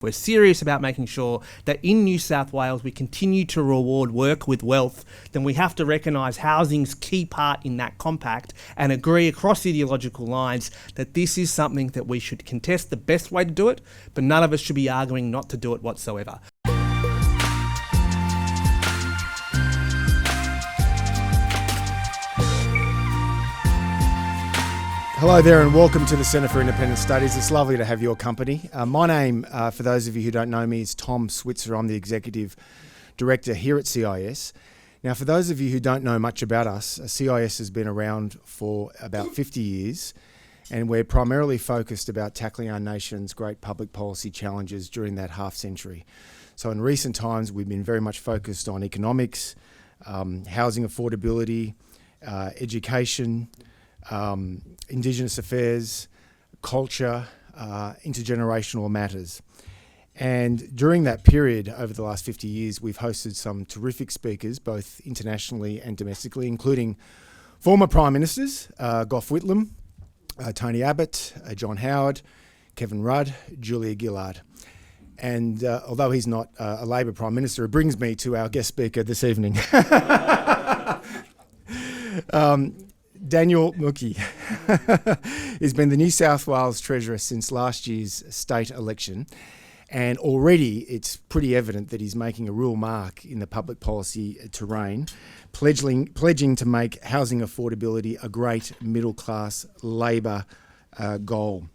We're serious about making sure that in New South Wales we continue to reward work with wealth, then we have to recognise housing's key part in that compact and agree across ideological lines that this is something that we should contest the best way to do it, but none of us should be arguing not to do it whatsoever. Hello there and welcome to the Centre for Independent Studies. It's lovely to have your company. My name, for those of you who don't know me, is Tom Switzer. I'm the Executive Director here at CIS. Now, for those of you who don't know much about us, CIS has been around for about 50 years and we're primarily focused about tackling our nation's great public policy challenges during that half century. So in recent times, we've been very much focused on economics, housing affordability, education, Indigenous affairs, culture, intergenerational matters. And during that period, over the last 50 years, we've hosted some terrific speakers, both internationally and domestically, including former Prime Ministers, Gough Whitlam, Tony Abbott, John Howard, Kevin Rudd, Julia Gillard. And although he's not a Labor Prime Minister, it brings me to our guest speaker this evening. Daniel Mookhey has been the New South Wales Treasurer since last year's state election, and already it's pretty evident that he's making a real mark in the public policy terrain, pledging to make housing affordability a great middle-class Labor goal.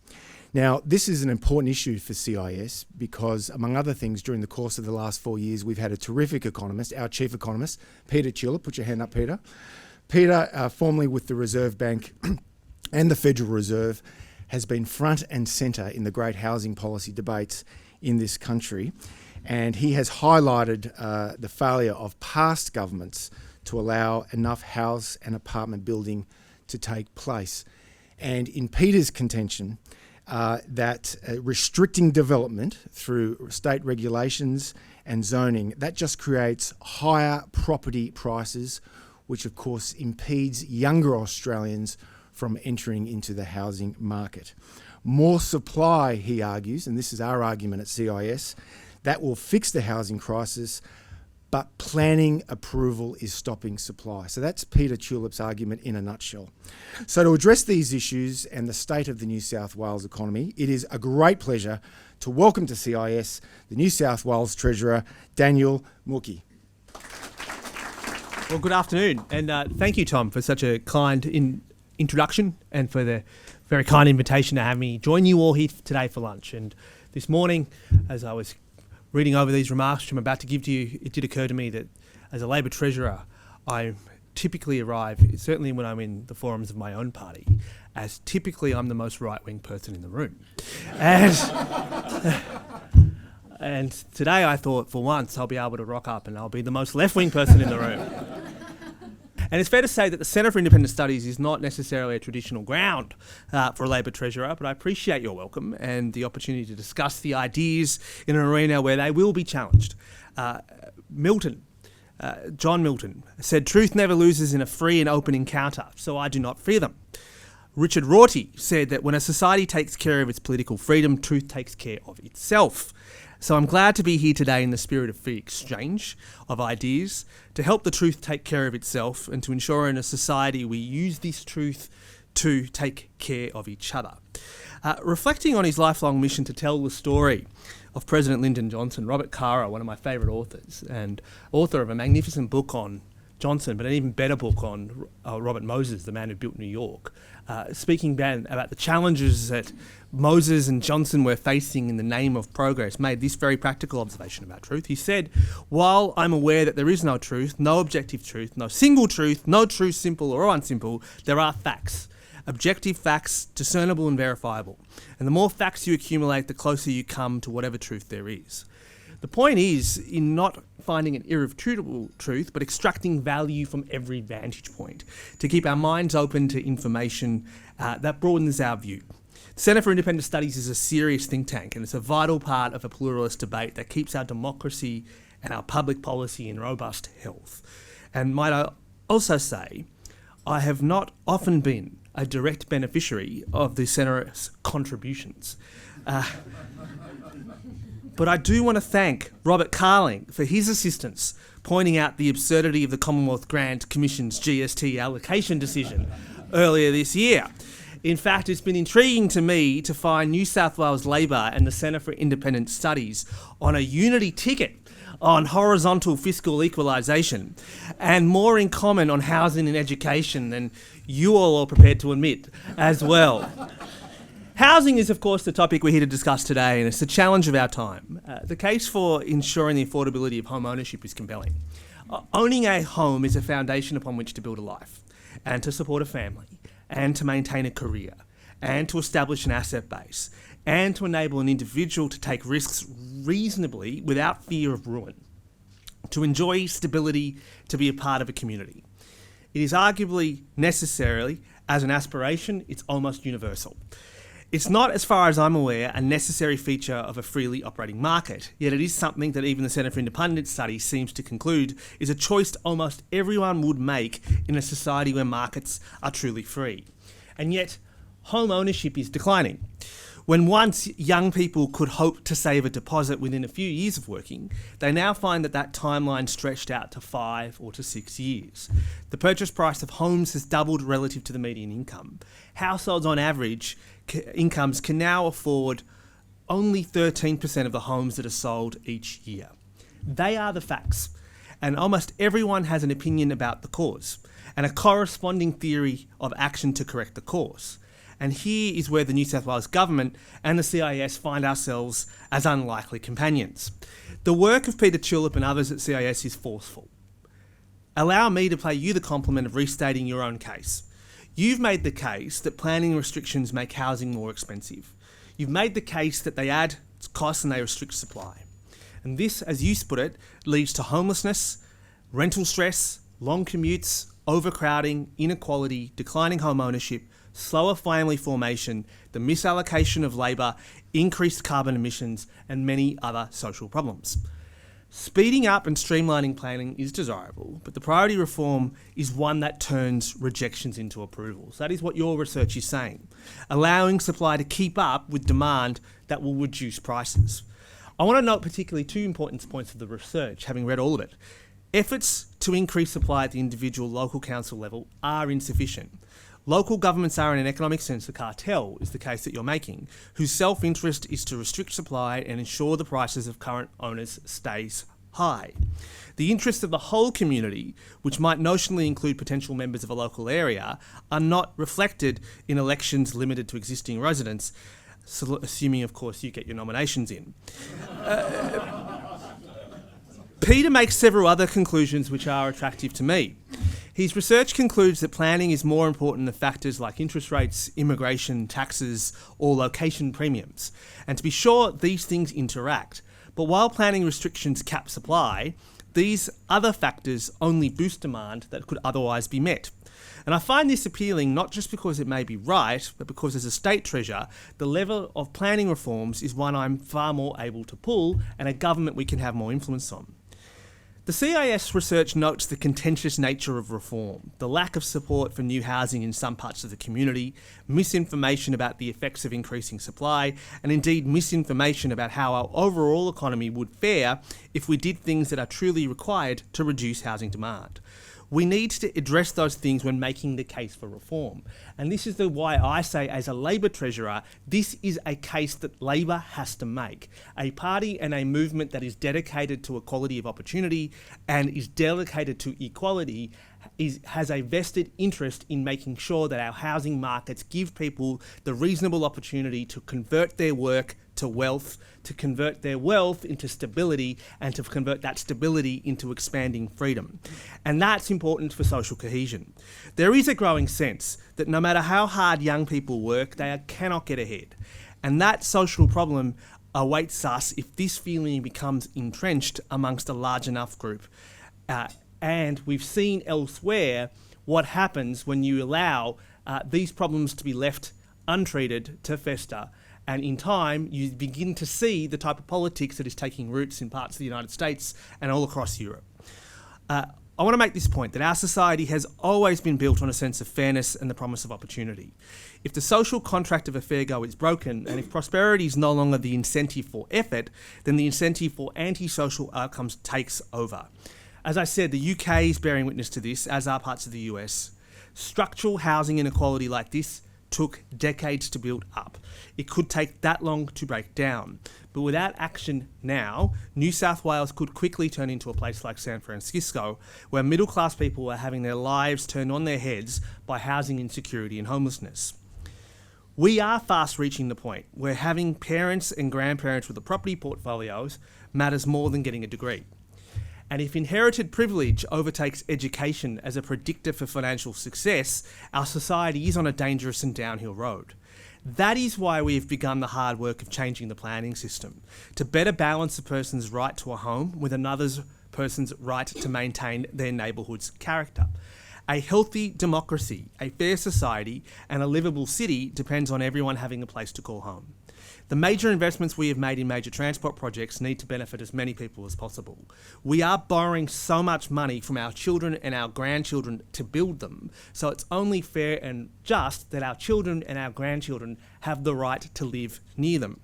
Now, this is an important issue for CIS because, among other things, during the course of the last 4 years, we've had a terrific economist, our chief economist, Peter Tulip. Put your hand up, Peter. Peter, formerly with the Reserve Bank and the Federal Reserve, has been front and centre in the great housing policy debates in this country, and he has highlighted the failure of past governments to allow enough house and apartment building to take place. And in Peter's contention, that restricting development through state regulations and zoning, that just creates higher property prices, which of course impedes younger Australians from entering into the housing market. More supply, he argues, and this is our argument at CIS, that will fix the housing crisis, but planning approval is stopping supply. So that's Peter Tulip's argument in a nutshell. So to address these issues and the state of the New South Wales economy, it is a great pleasure to welcome to CIS the New South Wales Treasurer, Daniel Mookhey. Well, good afternoon, and thank you, Tom, for such a kind introduction and for the very kind invitation to have me join you all here today for lunch. And this morning, as I was reading over these remarks which I'm about to give to you, it did occur to me that as a Labor Treasurer, I typically arrive, certainly when I'm in the forums of my own party, as typically I'm the most right-wing person in the room. And today I thought, for once, I'll be able to rock up and I'll be the most left-wing person in the room. And it's fair to say that the Centre for Independent Studies is not necessarily a traditional ground for a Labor Treasurer, but I appreciate your welcome and the opportunity to discuss the ideas in an arena where they will be challenged. John Milton said, "Truth never loses in a free and open encounter, so I do not fear them." Richard Rorty said that when a society takes care of its political freedom, truth takes care of itself. So I'm glad to be here today in the spirit of free exchange of ideas to help the truth take care of itself and to ensure in a society we use this truth to take care of each other. Reflecting on his lifelong mission to tell the story of President Lyndon Johnson, Robert Caro, one of my favourite authors and author of a magnificent book on Johnson, but an even better book on Robert Moses, the man who built New York, speaking about the challenges that Moses and Johnson were facing in the name of progress, made this very practical observation about truth. He said, "While I'm aware that there is no truth, no objective truth, no single truth, no true, simple or unsimple, there are facts. Objective facts, discernible and verifiable. And the more facts you accumulate, the closer you come to whatever truth there is." The point is in not finding an irrefutable truth, but extracting value from every vantage point to keep our minds open to information that broadens our view. The Centre for Independent Studies is a serious think tank, and it's a vital part of a pluralist debate that keeps our democracy and our public policy in robust health. And might I also say, I have not often been a direct beneficiary of the Centre's contributions. But I do want to thank Robert Carling for his assistance pointing out the absurdity of the Commonwealth Grant Commission's GST allocation decision earlier this year. In fact, it's been intriguing to me to find New South Wales Labor and the Centre for Independent Studies on a unity ticket on horizontal fiscal equalisation and more in common on housing and education than you all are prepared to admit as well. Housing is, of course, the topic we're here to discuss today, and it's the challenge of our time. The case for ensuring the affordability of home ownership is compelling. Owning a home is a foundation upon which to build a life and to support a family and to maintain a career and to establish an asset base and to enable an individual to take risks reasonably without fear of ruin, to enjoy stability, to be a part of a community. It is arguably necessarily, as an aspiration, it's almost universal. It's not, as far as I'm aware, a necessary feature of a freely operating market, yet it is something that even the Centre for Independent Studies seems to conclude is a choice almost everyone would make in a society where markets are truly free. And yet, home ownership is declining. When once young people could hope to save a deposit within a few years of working, they now find that timeline stretched out to 5 or to 6 years. The purchase price of homes has doubled relative to the median income. Households on average incomes can now afford only 13% of the homes that are sold each year. They are the facts, and almost everyone has an opinion about the cause and a corresponding theory of action to correct the cause. And here is where the New South Wales Government and the CIS find ourselves as unlikely companions. The work of Peter Tulip and others at CIS is forceful. Allow me to play you the compliment of restating your own case. You've made the case that planning restrictions make housing more expensive. You've made the case that they add costs and they restrict supply. And this, as you put it, leads to homelessness, rental stress, long commutes, overcrowding, inequality, declining home ownership, slower family formation, the misallocation of labour, increased carbon emissions, and many other social problems. Speeding up and streamlining planning is desirable, but the priority reform is one that turns rejections into approvals. That is what your research is saying. Allowing supply to keep up with demand that will reduce prices. I want to note particularly 2 important points of the research, having read all of it. Efforts to increase supply at the individual local council level are insufficient. Local governments are, in an economic sense, a cartel, is the case that you're making, whose self-interest is to restrict supply and ensure the prices of current owners stays high. The interests of the whole community, which might notionally include potential members of a local area, are not reflected in elections limited to existing residents, assuming, of course, you get your nominations in. Peter makes several other conclusions which are attractive to me. His research concludes that planning is more important than factors like interest rates, immigration, taxes, or location premiums. And to be sure, these things interact. But while planning restrictions cap supply, these other factors only boost demand that could otherwise be met. And I find this appealing not just because it may be right, but because as a state treasurer, the level of planning reforms is one I'm far more able to pull and a government we can have more influence on. The CIS research notes the contentious nature of reform, the lack of support for new housing in some parts of the community, misinformation about the effects of increasing supply, and indeed misinformation about how our overall economy would fare if we did things that are truly required to reduce housing demand. We need to address those things when making the case for reform. And this is why I say, as a Labor treasurer, this is a case that Labor has to make. A party and a movement that is dedicated to equality of opportunity and is dedicated to equality has a vested interest in making sure that our housing markets give people the reasonable opportunity to convert their work to wealth, to convert their wealth into stability, and to convert that stability into expanding freedom. And that's important for social cohesion. There is a growing sense that no matter how hard young people work, they cannot get ahead. And that social problem awaits us if this feeling becomes entrenched amongst a large enough group. And we've seen elsewhere what happens when you allow these problems to be left untreated, to fester. And in time, you begin to see the type of politics that is taking roots in parts of the United States and all across Europe. I want to make this point that our society has always been built on a sense of fairness and the promise of opportunity. If the social contract of a fair go is broken, and if prosperity is no longer the incentive for effort, then the incentive for antisocial outcomes takes over. As I said, the UK is bearing witness to this, as are parts of the US. Structural housing inequality like this took decades to build up. It could take that long to break down. But without action now, New South Wales could quickly turn into a place like San Francisco, where middle-class people are having their lives turned on their heads by housing insecurity and homelessness. We are fast reaching the point where having parents and grandparents with the property portfolios matters more than getting a degree. And if inherited privilege overtakes education as a predictor for financial success, our society is on a dangerous and downhill road. That is why we have begun the hard work of changing the planning system, to better balance a person's right to a home with another person's right to maintain their neighbourhood's character. A healthy democracy, a fair society, and a livable city depends on everyone having a place to call home. The major investments we have made in major transport projects need to benefit as many people as possible. We are borrowing so much money from our children and our grandchildren to build them, so it's only fair and just that our children and our grandchildren have the right to live near them.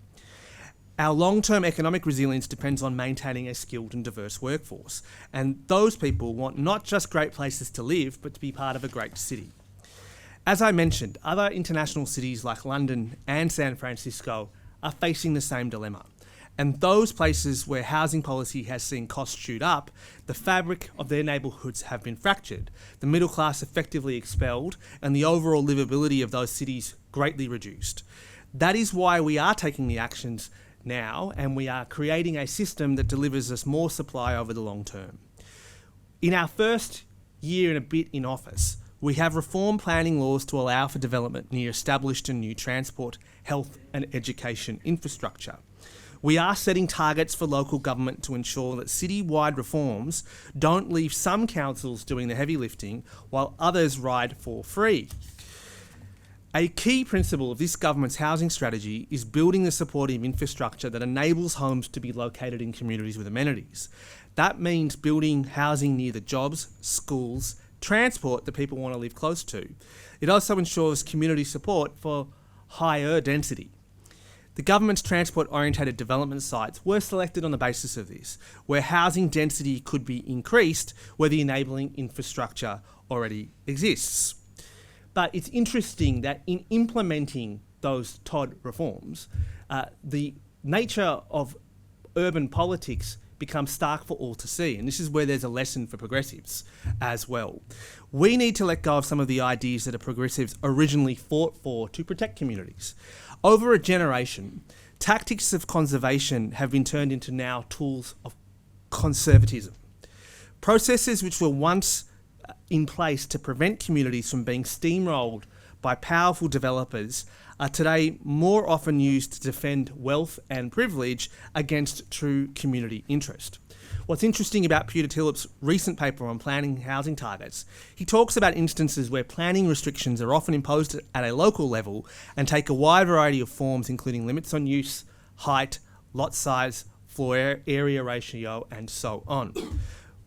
Our long-term economic resilience depends on maintaining a skilled and diverse workforce, and those people want not just great places to live, but to be part of a great city. As I mentioned, other international cities like London and San Francisco are facing the same dilemma. And those places where housing policy has seen costs shoot up, the fabric of their neighbourhoods have been fractured, the middle class effectively expelled, and the overall livability of those cities greatly reduced. That is why we are taking the actions now, and we are creating a system that delivers us more supply over the long term. In our first year and a bit in office, we have reformed planning laws to allow for development near established and new transport, health and education infrastructure. We are setting targets for local government to ensure that city-wide reforms don't leave some councils doing the heavy lifting while others ride for free. A key principle of this government's housing strategy is building the supportive infrastructure that enables homes to be located in communities with amenities. That means building housing near the jobs, schools, transport that people want to live close to. It also ensures community support for higher density. The government's transport-orientated development sites were selected on the basis of this, where housing density could be increased where the enabling infrastructure already exists. But it's interesting that in implementing those TOD reforms, the nature of urban politics becomes stark for all to see, and this is where there's a lesson for progressives as well. We need to let go of some of the ideas that the progressives originally fought for to protect communities. Over a generation, tactics of conservation have been turned into now tools of conservatism. Processes which were once in place to prevent communities from being steamrolled by powerful developers are today more often used to defend wealth and privilege against true community interest. What's interesting about Peter Tillip's recent paper on planning housing targets, he talks about instances where planning restrictions are often imposed at a local level and take a wide variety of forms, including limits on use, height, lot size, floor area ratio, and so on.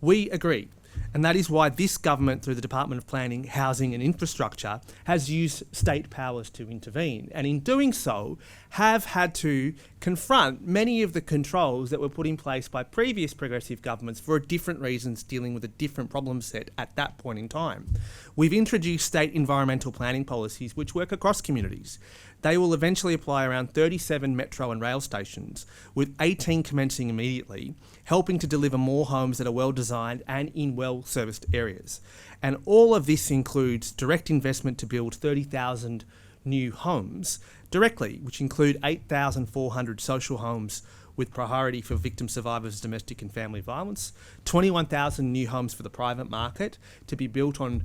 We agree. And that is why this government, through the Department of Planning, Housing and Infrastructure, has used state powers to intervene. And in doing so, have had to confront many of the controls that were put in place by previous progressive governments for different reasons, dealing with a different problem set at that point in time. We've introduced state environmental planning policies which work across communities. They will eventually apply around 37 metro and rail stations, with 18 commencing immediately, helping to deliver more homes that are well designed and in well serviced areas. And all of this includes direct investment to build 30,000 new homes directly, which include 8,400 social homes with priority for victim survivors of domestic and family violence, 21,000 new homes for the private market to be built on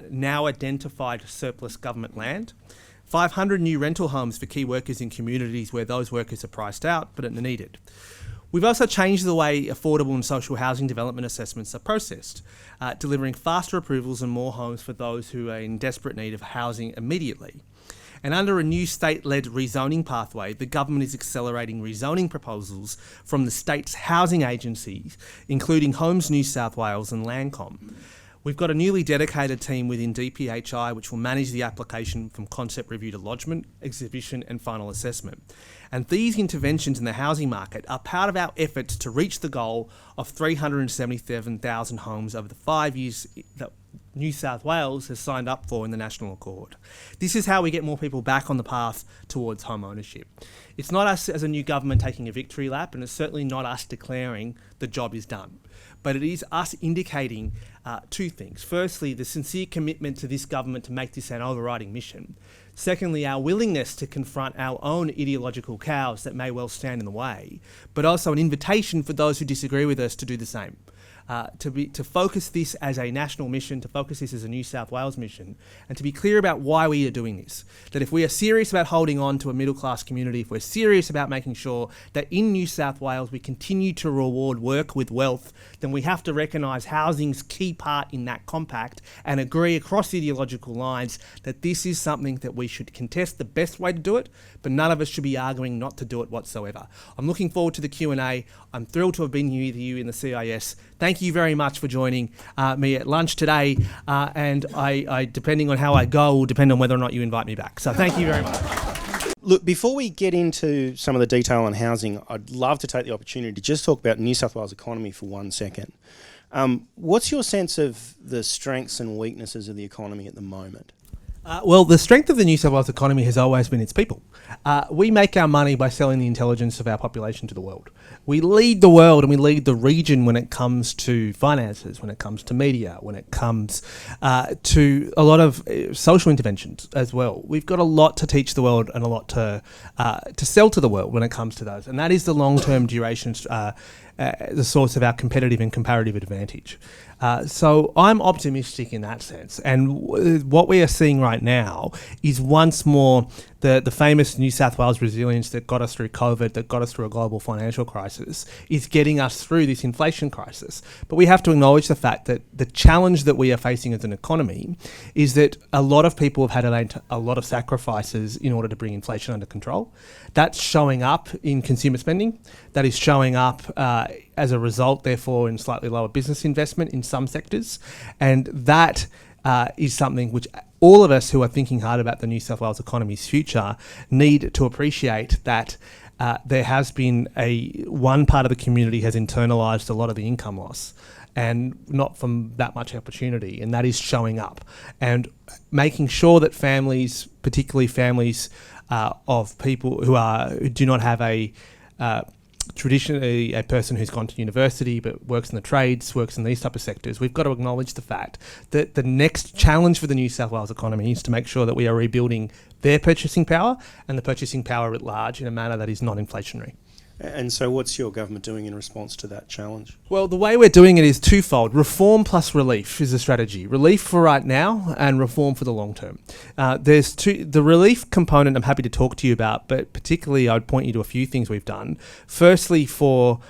now identified surplus government land, 500 new rental homes for key workers in communities where those workers are priced out but are needed. We've also changed the way affordable and social housing development assessments are processed, delivering faster approvals and more homes for those who are in desperate need of housing immediately. And under a new state-led rezoning pathway, the government is accelerating rezoning proposals from the state's housing agencies, including Homes New South Wales and Landcom. We've got a newly dedicated team within DPHI which will manage the application from concept review to lodgement, exhibition and final assessment. And these interventions in the housing market are part of our efforts to reach the goal of 377,000 homes over the 5 years that New South Wales has signed up for in the National Accord. This is how we get more people back on the path towards home ownership. It's not us as a new government taking a victory lap, and it's certainly not us declaring the job is done. But it is us indicating two things. Firstly, the sincere commitment to this government to make this an overriding mission. Secondly, our willingness to confront our own ideological cows that may well stand in the way, but also an invitation for those who disagree with us to do the same. To focus this as a national mission, to focus this as a New South Wales mission, and to be clear about why we are doing this. That if we are serious about holding on to a middle class community, if we're serious about making sure that in New South Wales we continue to reward work with wealth, then we have to recognise housing's key part in that compact and agree across ideological lines that this is something that we should contest the best way to do it, but none of us should be arguing not to do it whatsoever. I'm looking forward to the Q&A. I'm thrilled to have been here with you in the CIS. Thank you very much for joining me at lunch today, and I, depending on how I go, will depend on whether or not you invite me back. So thank you very much. Look, before we get into some of the detail on housing, I'd love to take the opportunity to just talk about New South Wales economy for 1 second. What's your sense of the strengths and weaknesses of the economy at the moment? Well, the strength of the New South Wales economy has always been its people. We make our money by selling the intelligence of our population to the world. We lead the world and we lead the region when it comes to finances, when it comes to media, when it comes to a lot of social interventions as well. We've got a lot to teach the world and a lot to sell to the world when it comes to those. And that is the long-term duration, the source of our competitive and comparative advantage. So I'm optimistic in that sense. And what we are seeing right now is once more the famous New South Wales resilience that got us through COVID, that got us through a global financial crisis, is getting us through this inflation crisis. But we have to acknowledge the fact that the challenge that we are facing as an economy is that a lot of people have had to make a lot of sacrifices in order to bring inflation under control. That's showing up in consumer spending. That is showing up as a result, therefore, in slightly lower business investment in some sectors. And that is something which all of us who are thinking hard about the New South Wales economy's future need to appreciate, that there has been one part of the community has internalised a lot of the income loss and not from that much opportunity, and that is showing up. And making sure that families, particularly families of people who do not have traditionally a person who's gone to university but works in the trades, works in these type of sectors, we've got to acknowledge the fact that the next challenge for the New South Wales economy is to make sure that we are rebuilding their purchasing power and the purchasing power at large in a manner that is not inflationary. And so what's your government doing in response to that challenge? Well, the way we're doing it is twofold. Reform plus relief is the strategy. Relief for right now and reform for the long term. The relief component I'm happy to talk to you about, but particularly I'd point you to a few things we've done. Firstly, for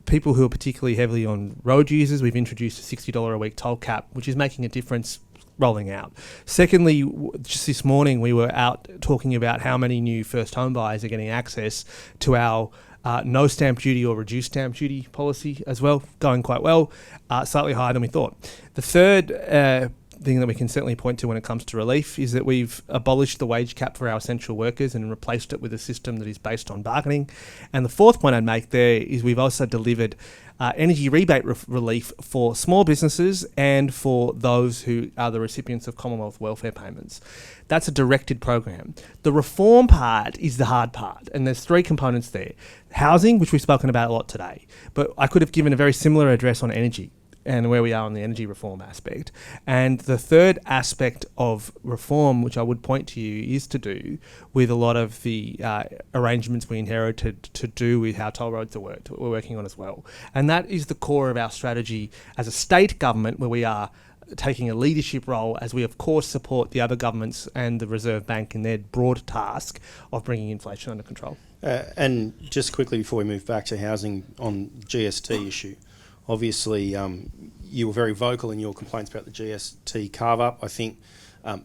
people who are particularly heavily on road users, we've introduced a $60 a week toll cap, which is making a difference rolling out. Secondly, just this morning we were out talking about how many new first home buyers are getting access to our no stamp duty or reduced stamp duty policy as well, going quite well, slightly higher than we thought. The third thing that we can certainly point to when it comes to relief is that we've abolished the wage cap for our essential workers and replaced it with a system that is based on bargaining. And the fourth point I'd make there is we've also delivered energy rebate relief for small businesses and for those who are the recipients of Commonwealth welfare payments. That's a directed program. The reform part is the hard part, and there's three components there. Housing, which we've spoken about a lot today, but I could have given a very similar address on energy and where we are on the energy reform aspect. And the third aspect of reform, which I would point to you, is to do with a lot of the arrangements we inherited to do with how toll roads are worked, we're working on as well. And that is the core of our strategy as a state government, where we are taking a leadership role as we of course support the other governments and the Reserve Bank in their broad task of bringing inflation under control. And just quickly before we move back to housing on GST issue, obviously, you were very vocal in your complaints about the GST carve-up. I think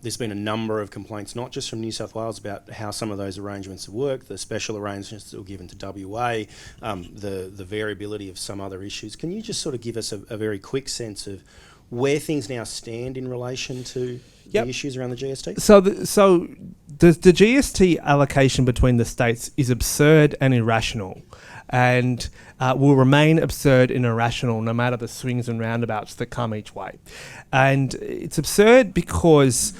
There's been a number of complaints, not just from New South Wales, about how some of those arrangements have worked, the special arrangements that were given to WA, the variability of some other issues. Can you just sort of give us a very quick sense of where things now stand in relation to the issues around the GST? So the GST allocation between the states is absurd and irrational, and will remain absurd and irrational no matter the swings and roundabouts that come each way. And it's absurd because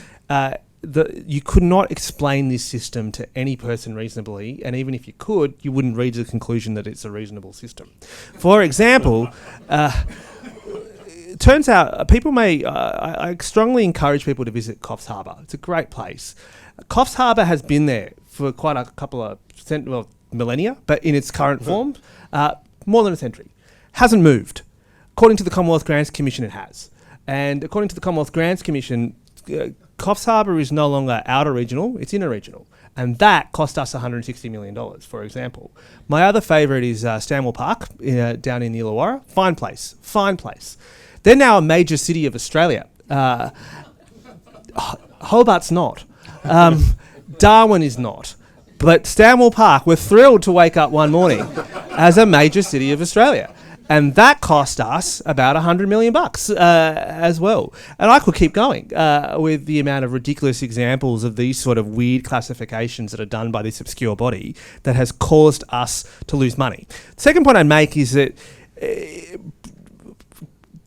you could not explain this system to any person reasonably, and even if you could, you wouldn't reach the conclusion that it's a reasonable system. For example, it turns out people may... I strongly encourage people to visit Coffs Harbour. It's a great place. Coffs Harbour has been there for quite a couple of millennia, but in its current form, more than a century. Hasn't moved. According to the Commonwealth Grants Commission, it has. And according to the Commonwealth Grants Commission, Coffs Harbour is no longer outer regional, it's inner regional. And that cost us $160 million, for example. My other favourite is Stanwell Park down in the Illawarra. Fine place. They're now a major city of Australia. Hobart's not. Darwin is not. But Stanwell Park, we're thrilled to wake up one morning as a major city of Australia. And that cost us about $100 million as well. And I could keep going with the amount of ridiculous examples of these sort of weird classifications that are done by this obscure body that has caused us to lose money. The second point I'd make is that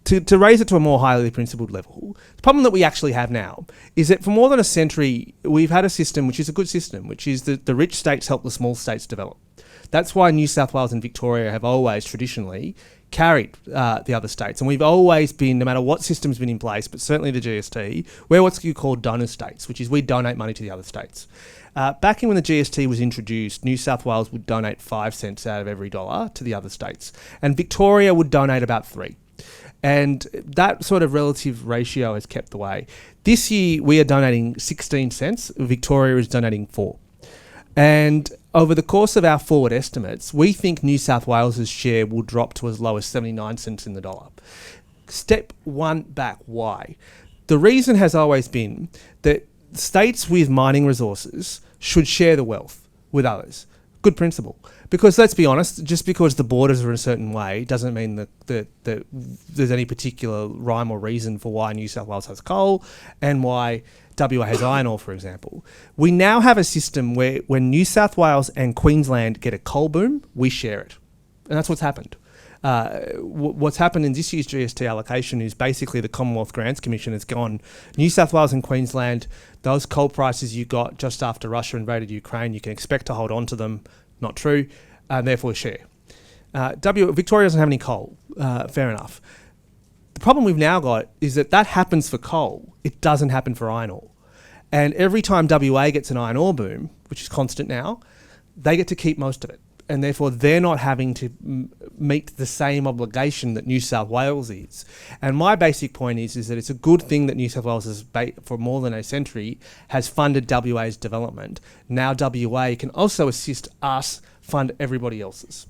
to raise it to a more highly principled level, the problem that we actually have now is that for more than a century, we've had a system which is a good system, which is that the rich states help the small states develop. That's why New South Wales and Victoria have always traditionally carried the other states. And we've always been, no matter what system's been in place, but certainly the GST, we're what's called donor states, which is we donate money to the other states. Back in when the GST was introduced, New South Wales would donate 5 cents out of every dollar to the other states. And Victoria would donate about 3. And that sort of relative ratio has kept the way. This year, we are donating 16 cents. Victoria is donating 4. And over the course of our forward estimates, we think New South Wales's share will drop to as low as 79 cents in the dollar. Step one back, why? The reason has always been that states with mining resources should share the wealth with others. Good principle. Because let's be honest, just because the borders are in a certain way doesn't mean that there's any particular rhyme or reason for why New South Wales has coal and why WA has iron ore, for example. We now have a system where when New South Wales and Queensland get a coal boom, we share it. And that's what's happened. What's happened in this year's GST allocation is basically the Commonwealth Grants Commission has gone, New South Wales and Queensland, those coal prices you got just after Russia invaded Ukraine, you can expect to hold on to them. Not true, and therefore share. Victoria doesn't have any coal, fair enough. The problem we've now got is that happens for coal. It doesn't happen for iron ore. And every time WA gets an iron ore boom, which is constant now, they get to keep most of it. And therefore, they're not having to meet the same obligation that New South Wales is. And my basic point is that it's a good thing that New South Wales has, for more than a century, has funded WA's development. Now WA can also assist us fund everybody else's.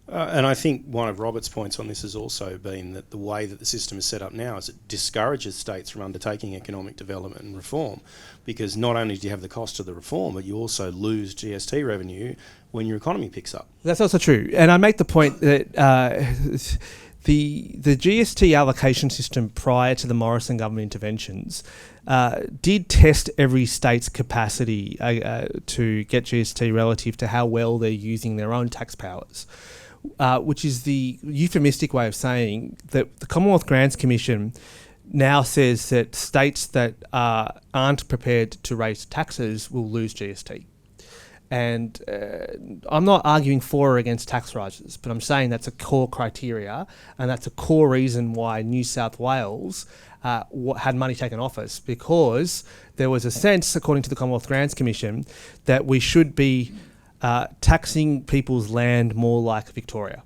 And I think one of Robert's points on this has also been that the way that the system is set up now is it discourages states from undertaking economic development and reform, because not only do you have the cost of the reform, but you also lose GST revenue when your economy picks up. That's also true. And I make the point that the GST allocation system prior to the Morrison government interventions did test every state's capacity to get GST relative to how well they're using their own tax powers. Which is the euphemistic way of saying that the Commonwealth Grants Commission now says that states that aren't prepared to raise taxes will lose GST. And I'm not arguing for or against tax rises, but I'm saying that's a core criteria, and that's a core reason why New South Wales had money taken off us, because there was a sense, according to the Commonwealth Grants Commission, that we should be taxing people's land more like Victoria.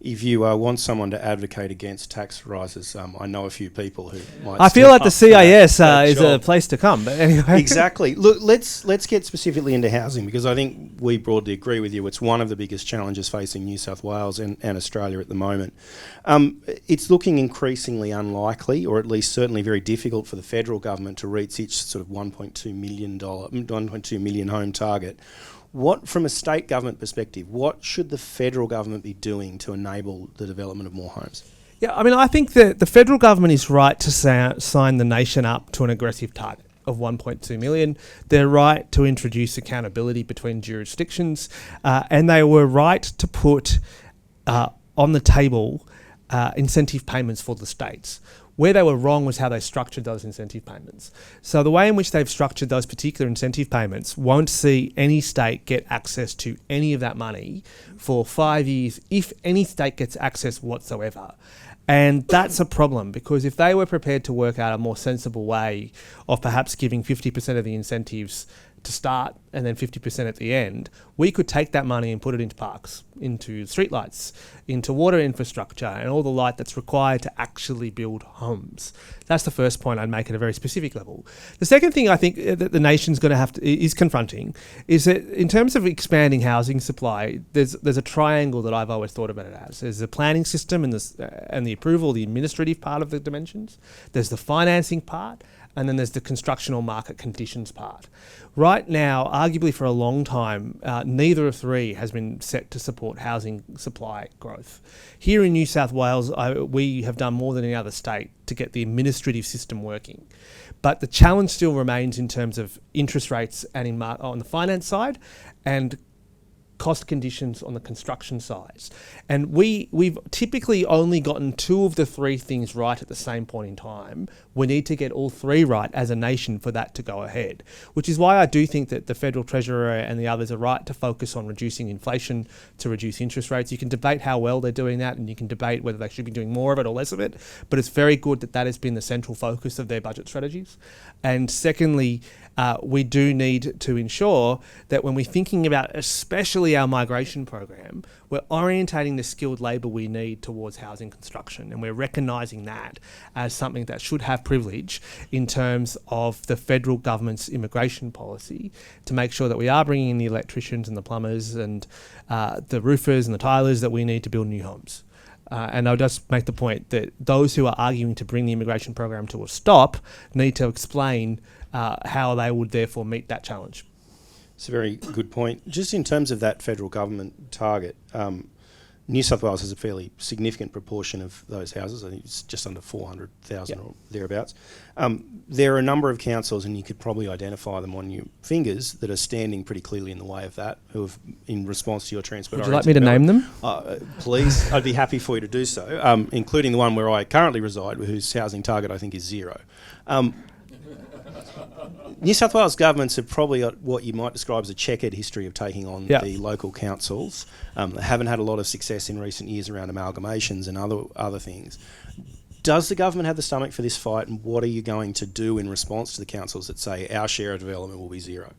if you want someone to advocate against tax rises, I know a few people who might. I feel like the CIS that is a job. place to come. But anyway, Exactly. Look, let's get specifically into housing, because I think we broadly agree with you. It's one of the biggest challenges facing New South Wales and Australia at the moment. It's looking increasingly unlikely, or at least certainly very difficult, for the federal government to reach its sort of $1.2 million home target. What, from a state government perspective, what should the federal government be doing to enable the development of more homes? yeah, I mean, I think that the federal government is right to sign the nation up to an aggressive target of 1.2 million. They're right to introduce accountability between jurisdictions, and they were right to put on the table incentive payments for the states. Where they were wrong was how they structured those incentive payments. So the way in which they've structured those particular incentive payments won't see any state get access to any of that money for 5 years, if any state gets access whatsoever. And that's a problem, because if they were prepared to work out a more sensible way of perhaps giving 50% of the incentives to start and then 50% at the end, we could take that money and put it into parks, into streetlights, into water infrastructure, and all the light that's required to actually build homes. That's the first point I'd make at a very specific level. The second thing I think that the nation's going to is confronting is that in terms of expanding housing supply, there's a triangle that I've always thought about it as. There's the planning system and the approval, the administrative part of the dimensions. There's the financing part, and then there's the construction or market conditions part. Right now, arguably for a long time, neither of three has been set to support housing supply growth. Here in New South Wales, we have done more than any other state to get the administrative system working. But the challenge still remains in terms of interest rates and on the finance side, and cost conditions on the construction side. And we've typically only gotten two of the three things right at the same point in time. We need to get all three right as a nation for that to go ahead, which is why I do think that the Federal Treasurer and the others are right to focus on reducing inflation, to reduce interest rates. You can debate how well they're doing that, and you can debate whether they should be doing more of it or less of it, but it's very good that that has been the central focus of their budget strategies. And secondly, we do need to ensure that when we're thinking about especially our migration program, we're orientating the skilled labour we need towards housing construction, and we're recognising that as something that should have privilege in terms of the federal government's immigration policy, to make sure that we are bringing in the electricians and the plumbers and the roofers and the tilers that we need to build new homes. And I'll just make the point that those who are arguing to bring the immigration program to a stop need to explain how they would therefore meet that challenge. It's a very good point. Just in terms of that federal government target, New South Wales has a fairly significant proportion of those houses. I think it's just under 400,000 or thereabouts. There are a number of councils, and you could probably identify them on your fingers, that are standing pretty clearly in the way of that, who have, in response to your transport. Would you like me to name them? Please, I'd be happy for you to do so, including the one where I currently reside, whose housing target I think is 0. New South Wales governments have probably got what you might describe as a checkered history of taking on the local councils. They haven't had a lot of success in recent years around amalgamations and other things. Does the government have the stomach for this fight, and what are you going to do in response to the councils that say our share of development will be 0?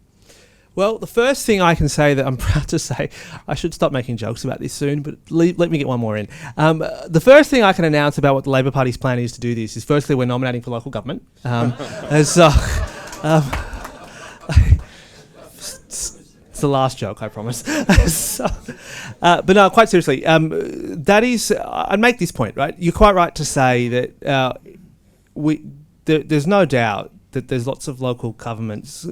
Well, the first thing I can say that I'm proud to say, I should stop making jokes about this soon, but let me get one more in. The first thing I can announce about what the Labor Party's plan is to do this is, firstly, we're nominating for local government. It's the last joke, I promise. But no, quite seriously, that is, I'd make this point, right? You're quite right to say that there's no doubt that there's lots of local governments,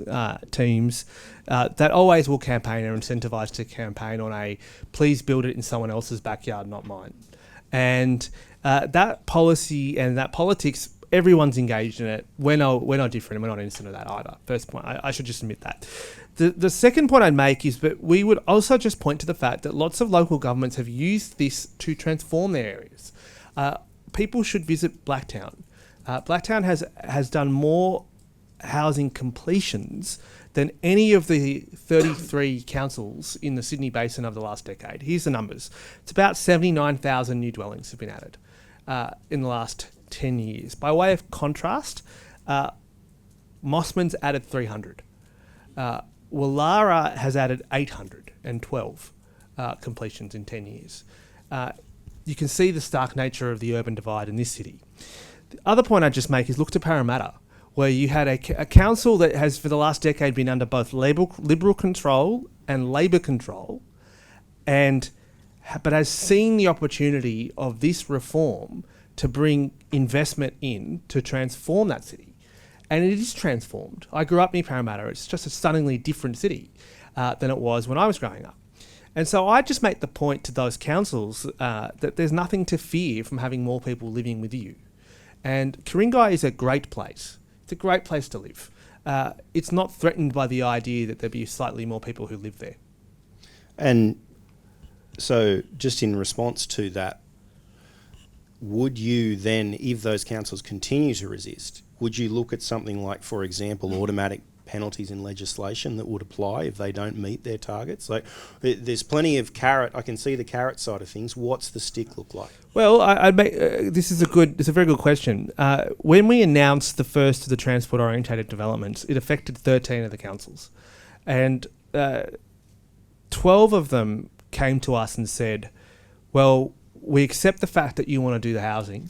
teams, that always will campaign or incentivise to campaign on a please build it in someone else's backyard, not mine. And that policy and that politics, everyone's engaged in it. We're no different, and we're not innocent of that either. First point, I should just admit that. The second point I'd make is that we would also just point to the fact that lots of local governments have used this to transform their areas. People should visit Blacktown. Blacktown has done more housing completions than any of the 33 councils in the Sydney Basin over the last decade. Here's the numbers. It's about 79,000 new dwellings have been added in the last 10 years. By way of contrast, Mossman's added 300. Wallara has added 812 completions in 10 years. you can see the stark nature of the urban divide in this city. The other point I'd just make is look to Parramatta, where you had a council that has for the last decade been under both Liberal control and Labor control, but has seen the opportunity of this reform to bring investment in to transform that city. And it is transformed. I grew up near Parramatta. It's just a stunningly different city than it was when I was growing up. And so I just make the point to those councils that there's nothing to fear from having more people living with you. And Ku-ring-gai is a great place. It's a great place to live. It's not threatened by the idea that there'll be slightly more people who live there. And so just in response to that, would you then, if those councils continue to resist, would you look at something like, for example, automatic penalties in legislation that would apply if they don't meet their targets? Like, there's plenty of carrot. I can see the carrot side of things. What's the stick look like? Well, it's a very good question. When we announced the first of the transport-orientated developments, it affected 13 of the councils, and 12 of them came to us and said, well, we accept the fact that you want to do the housing.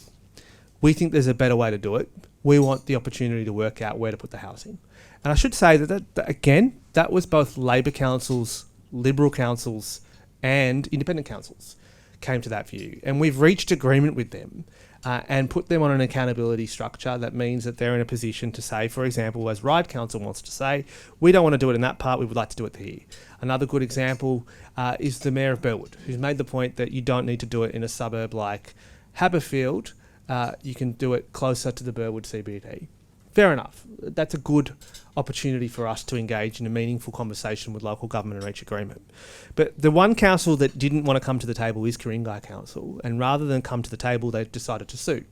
We think there's a better way to do it. We want the opportunity to work out where to put the housing. And I should say that was both Labor councils, Liberal councils and independent councils came to that view. And we've reached agreement with them and put them on an accountability structure that means that they're in a position to say, for example, as Ryde Council wants to say, we don't want to do it in that part, we would like to do it here. Another good example is the Mayor of Burwood, who's made the point that you don't need to do it in a suburb like Haberfield. You can do it closer to the Burwood CBD. Fair enough. That's a good opportunity for us to engage in a meaningful conversation with local government and reach agreement. But the one council that didn't want to come to the table is Ku-ring-gai Council, and rather than come to the table, they decided to sue.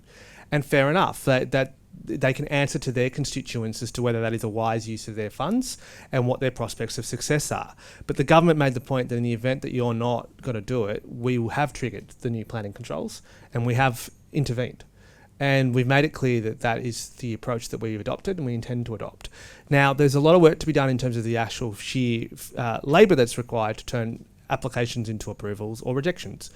And fair enough, that they can answer to their constituents as to whether that is a wise use of their funds and what their prospects of success are. But the government made the point that in the event that you're not going to do it, we will have triggered the new planning controls and we have intervened. And we've made it clear that that is the approach that we've adopted and we intend to adopt. Now, there's a lot of work to be done in terms of the actual sheer labour that's required to turn applications into approvals or rejections,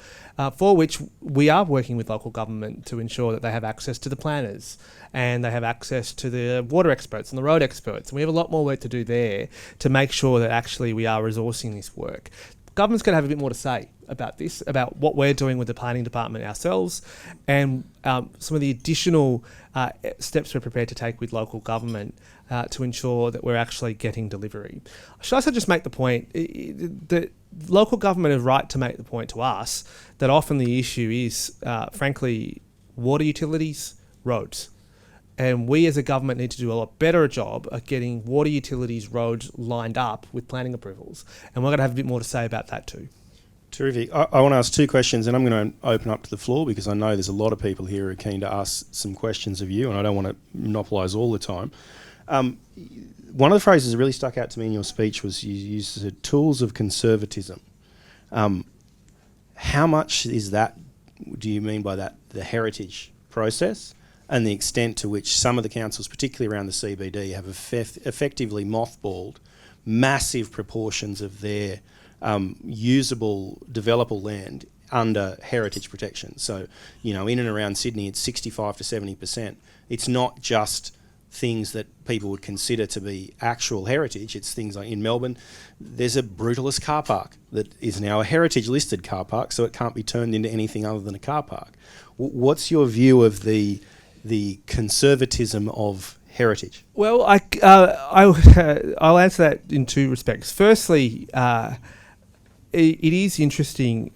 for which we are working with local government to ensure that they have access to the planners and they have access to the water experts and the road experts. And we have a lot more work to do there to make sure that actually we are resourcing this work. Government's going to have a bit more to say about this, about what we're doing with the planning department ourselves and some of the additional steps we're prepared to take with local government to ensure that we're actually getting delivery. I should also just make the point that local government have right to make the point to us that often the issue is, frankly, water utilities, roads. And we as a government need to do a lot better job at getting water utilities, roads lined up with planning approvals. And we're going to have a bit more to say about that too. Terrific. I want to ask two questions and I'm going to open up to the floor because I know there's a lot of people here who are keen to ask some questions of you and I don't want to monopolise all the time. One of the phrases that really stuck out to me in your speech was you used the tools of conservatism. How much is that, do you mean by that, the heritage process? And the extent to which some of the councils, particularly around the CBD, have effectively mothballed massive proportions of their usable, developable land under heritage protection. So, in and around Sydney, it's 65 to 70%. It's not just things that people would consider to be actual heritage. It's things like in Melbourne, there's a brutalist car park that is now a heritage listed car park, so it can't be turned into anything other than a car park. What's your view of the conservatism of heritage? Well, I'll answer that in two respects. Firstly, it is interesting.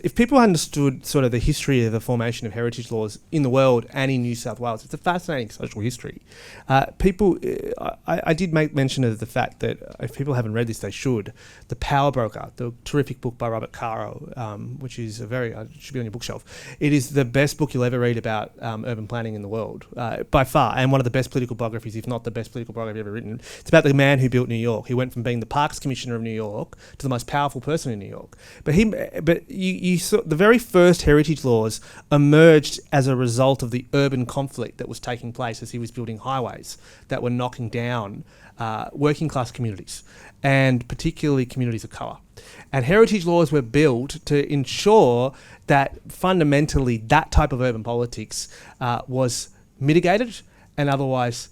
If people understood sort of the history of the formation of heritage laws in the world and in New South Wales, it's a fascinating social history. I did make mention of the fact that if people haven't read this, they should. The Power Broker, the terrific book by Robert Caro, which is should be on your bookshelf. It is the best book you'll ever read about urban planning in the world, by far, and one of the best political biographies, if not the best political biography ever written. It's about the man who built New York. He went from being the Parks Commissioner of New York to the most powerful person in New York. But you saw the very first heritage laws emerged as a result of the urban conflict that was taking place as he was building highways that were knocking down working class communities, and particularly communities of colour. And heritage laws were built to ensure that fundamentally that type of urban politics was mitigated and otherwise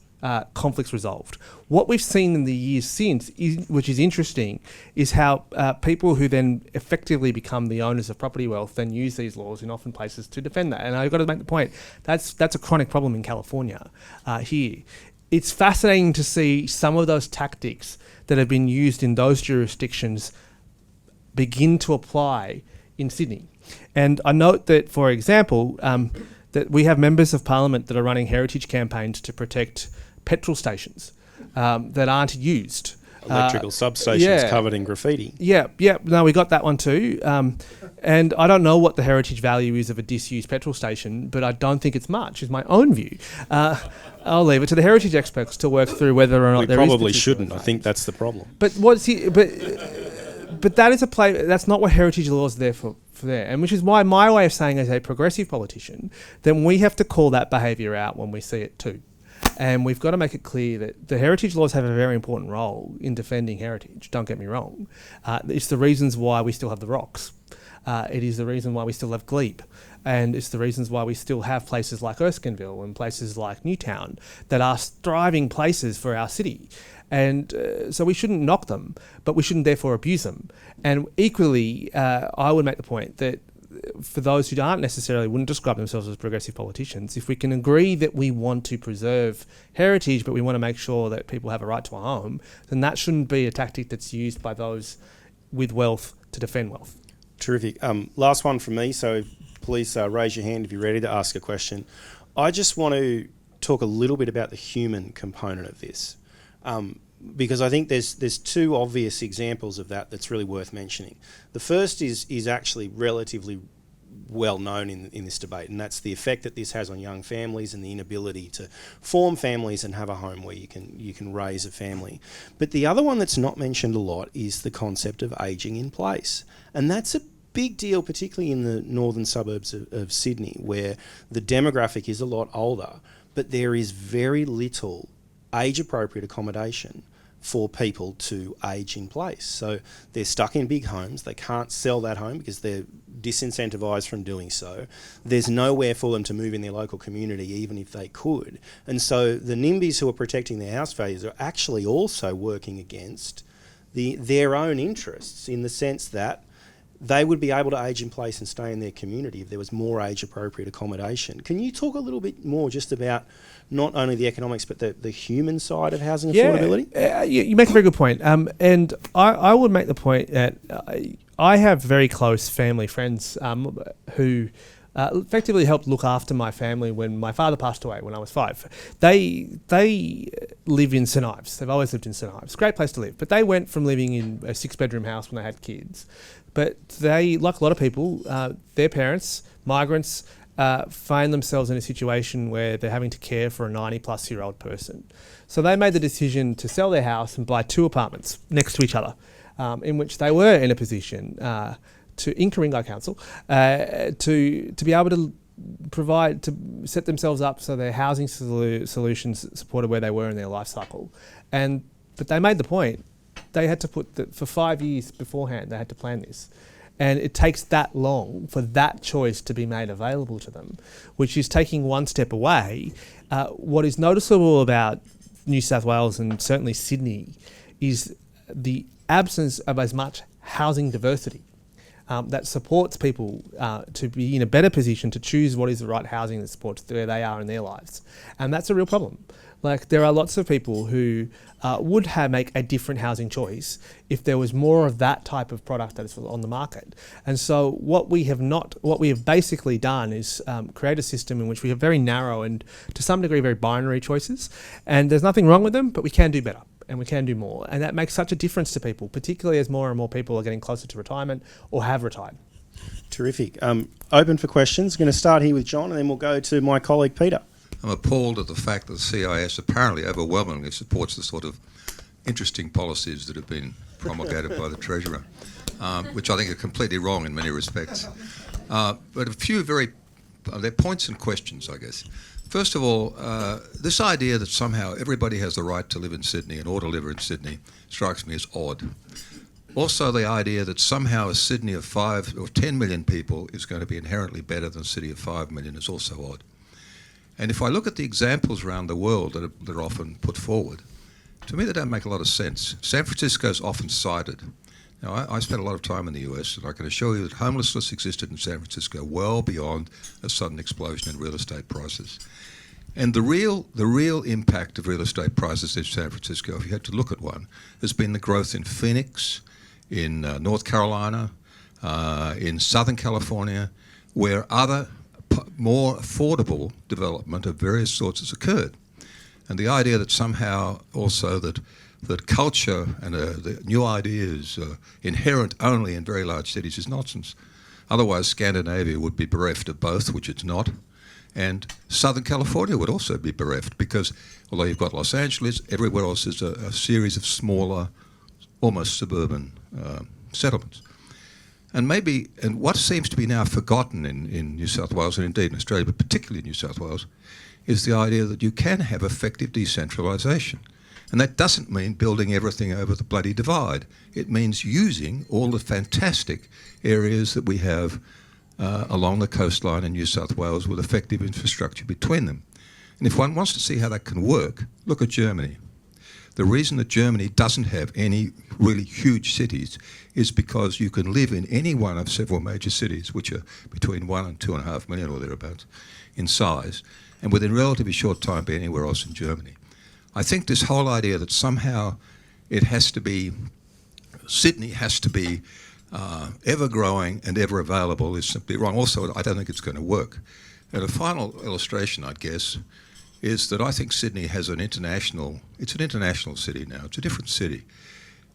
conflicts resolved. What we've seen in the years since, which is interesting, is how people who then effectively become the owners of property wealth then use these laws in often places to defend that. And I've got to make the point, that's a chronic problem in California here. It's fascinating to see some of those tactics that have been used in those jurisdictions begin to apply in Sydney. And I note that, for example, that we have members of parliament that are running heritage campaigns to protect petrol stations that aren't used. Electrical substations covered in graffiti. Yeah. No, we got that one too. And I don't know what the heritage value is of a disused petrol station, but I don't think it's much, is my own view. I'll leave it to the heritage experts to work through whether or not there is. We probably shouldn't. I think that's the problem. But but that is a play. That's not what heritage law is there for there, and which is why my way of saying, as a progressive politician, then we have to call that behaviour out when we see it too. And we've got to make it clear that the heritage laws have a very important role in defending heritage, don't get me wrong. It's the reasons why we still have the rocks. It is the reason why we still have Glebe. And it's the reasons why we still have places like Erskineville and places like Newtown that are thriving places for our city. And so we shouldn't knock them, but we shouldn't therefore abuse them. And equally, I would make the point that for those who wouldn't describe themselves as progressive politicians, if we can agree that we want to preserve heritage, but we want to make sure that people have a right to a home, then that shouldn't be a tactic that's used by those with wealth to defend wealth. Terrific. Last one from me, so please raise your hand if you're ready to ask a question. I just want to talk a little bit about the human component of this, because I think there's two obvious examples of that's really worth mentioning. The first is actually relatively well known in this debate, and that's the effect that this has on young families and the inability to form families and have a home where you can raise a family. But the other one that's not mentioned a lot is the concept of ageing in place, and that's a big deal, particularly in the northern suburbs of Sydney, where the demographic is a lot older, but there is very little age-appropriate accommodation for people to age in place. So they're stuck in big homes. They can't sell that home because they're disincentivised from doing so. There's nowhere for them to move in their local community, even if they could. And so the NIMBYs who are protecting their house values are actually also working against their own interests, in the sense that they would be able to age in place and stay in their community if there was more age-appropriate accommodation. Can you talk a little bit more just about not only the economics but the human side of housing affordability? You make a very good point. And I would make the point that I have very close family friends who effectively helped look after my family when my father passed away when I was 5. They live in St Ives. They've always lived in St Ives. Great place to live. But they went from living in a 6-bedroom house when they had kids. But they, like a lot of people, their parents, migrants, find themselves in a situation where they're having to care for a 90-plus-year-old person. So they made the decision to sell their house and buy 2 apartments next to each other, in which they were in a position to Inka Council to be able to provide, to set themselves up so their housing solutions supported where they were in their life cycle. But they made the point, they had to put for 5 years beforehand, they had to plan this. And it takes that long for that choice to be made available to them, which is taking one step away. What is noticeable about New South Wales and certainly Sydney is the absence of as much housing diversity that supports people to be in a better position to choose what is the right housing that supports where they are in their lives. And that's a real problem. Like, there are lots of people who would make a different housing choice if there was more of that type of product that is on the market. And so what we have basically done is create a system in which we have very narrow and to some degree very binary choices. And there's nothing wrong with them, but we can do better and we can do more. And that makes such a difference to people, particularly as more and more people are getting closer to retirement or have retired. Terrific. Open for questions. Going to start here with John, and then we'll go to my colleague Peter. I'm appalled at the fact that the CIS apparently overwhelmingly supports the sort of interesting policies that have been promulgated by the Treasurer, which I think are completely wrong in many respects. But a few they're points and questions, I guess. First of all, this idea that somehow everybody has the right to live in Sydney and ought to live in Sydney strikes me as odd. Also, the idea that somehow a Sydney of 5 or 10 million people is going to be inherently better than a city of 5 million is also odd. And if I look at the examples around the world that are often put forward, to me they don't make a lot of sense. San Francisco is often cited. Now, I spent a lot of time in the US, and I can assure you that homelessness existed in San Francisco well beyond a sudden explosion in real estate prices. And the real impact of real estate prices in San Francisco, if you had to look at one, has been the growth in Phoenix, in North Carolina, in Southern California, where other more affordable development of various sorts has occurred. And the idea that somehow also that culture and the new ideas are inherent only in very large cities is nonsense. Otherwise, Scandinavia would be bereft of both, which it's not. And Southern California would also be bereft because although you've got Los Angeles, everywhere else is a series of smaller, almost suburban settlements. And what seems to be now forgotten in New South Wales and indeed in Australia, but particularly in New South Wales, is the idea that you can have effective decentralisation. And that doesn't mean building everything over the bloody divide. It means using all the fantastic areas that we have along the coastline in New South Wales with effective infrastructure between them. And if one wants to see how that can work, look at Germany. The reason that Germany doesn't have any really huge cities is because you can live in any one of several major cities, which are between 1 and 2.5 million or thereabouts in size, and within a relatively short time be anywhere else in Germany. I think this whole idea that somehow Sydney has to be ever growing and ever available is simply wrong. Also, I don't think it's going to work. And a final illustration, I'd guess, is that I think Sydney has it's an international city now. It's a different city.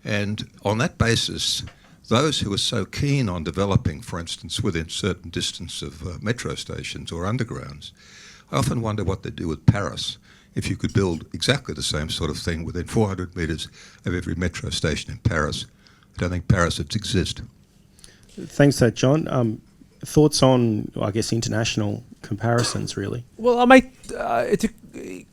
And on that basis, those who are so keen on developing, for instance, within certain distance of metro stations or undergrounds, I often wonder what they'd do with Paris if you could build exactly the same sort of thing within 400 metres of every metro station in Paris. I don't think Paris would exist. Thanks for that, John. Thoughts on, I guess, international comparisons, really? Well, it's an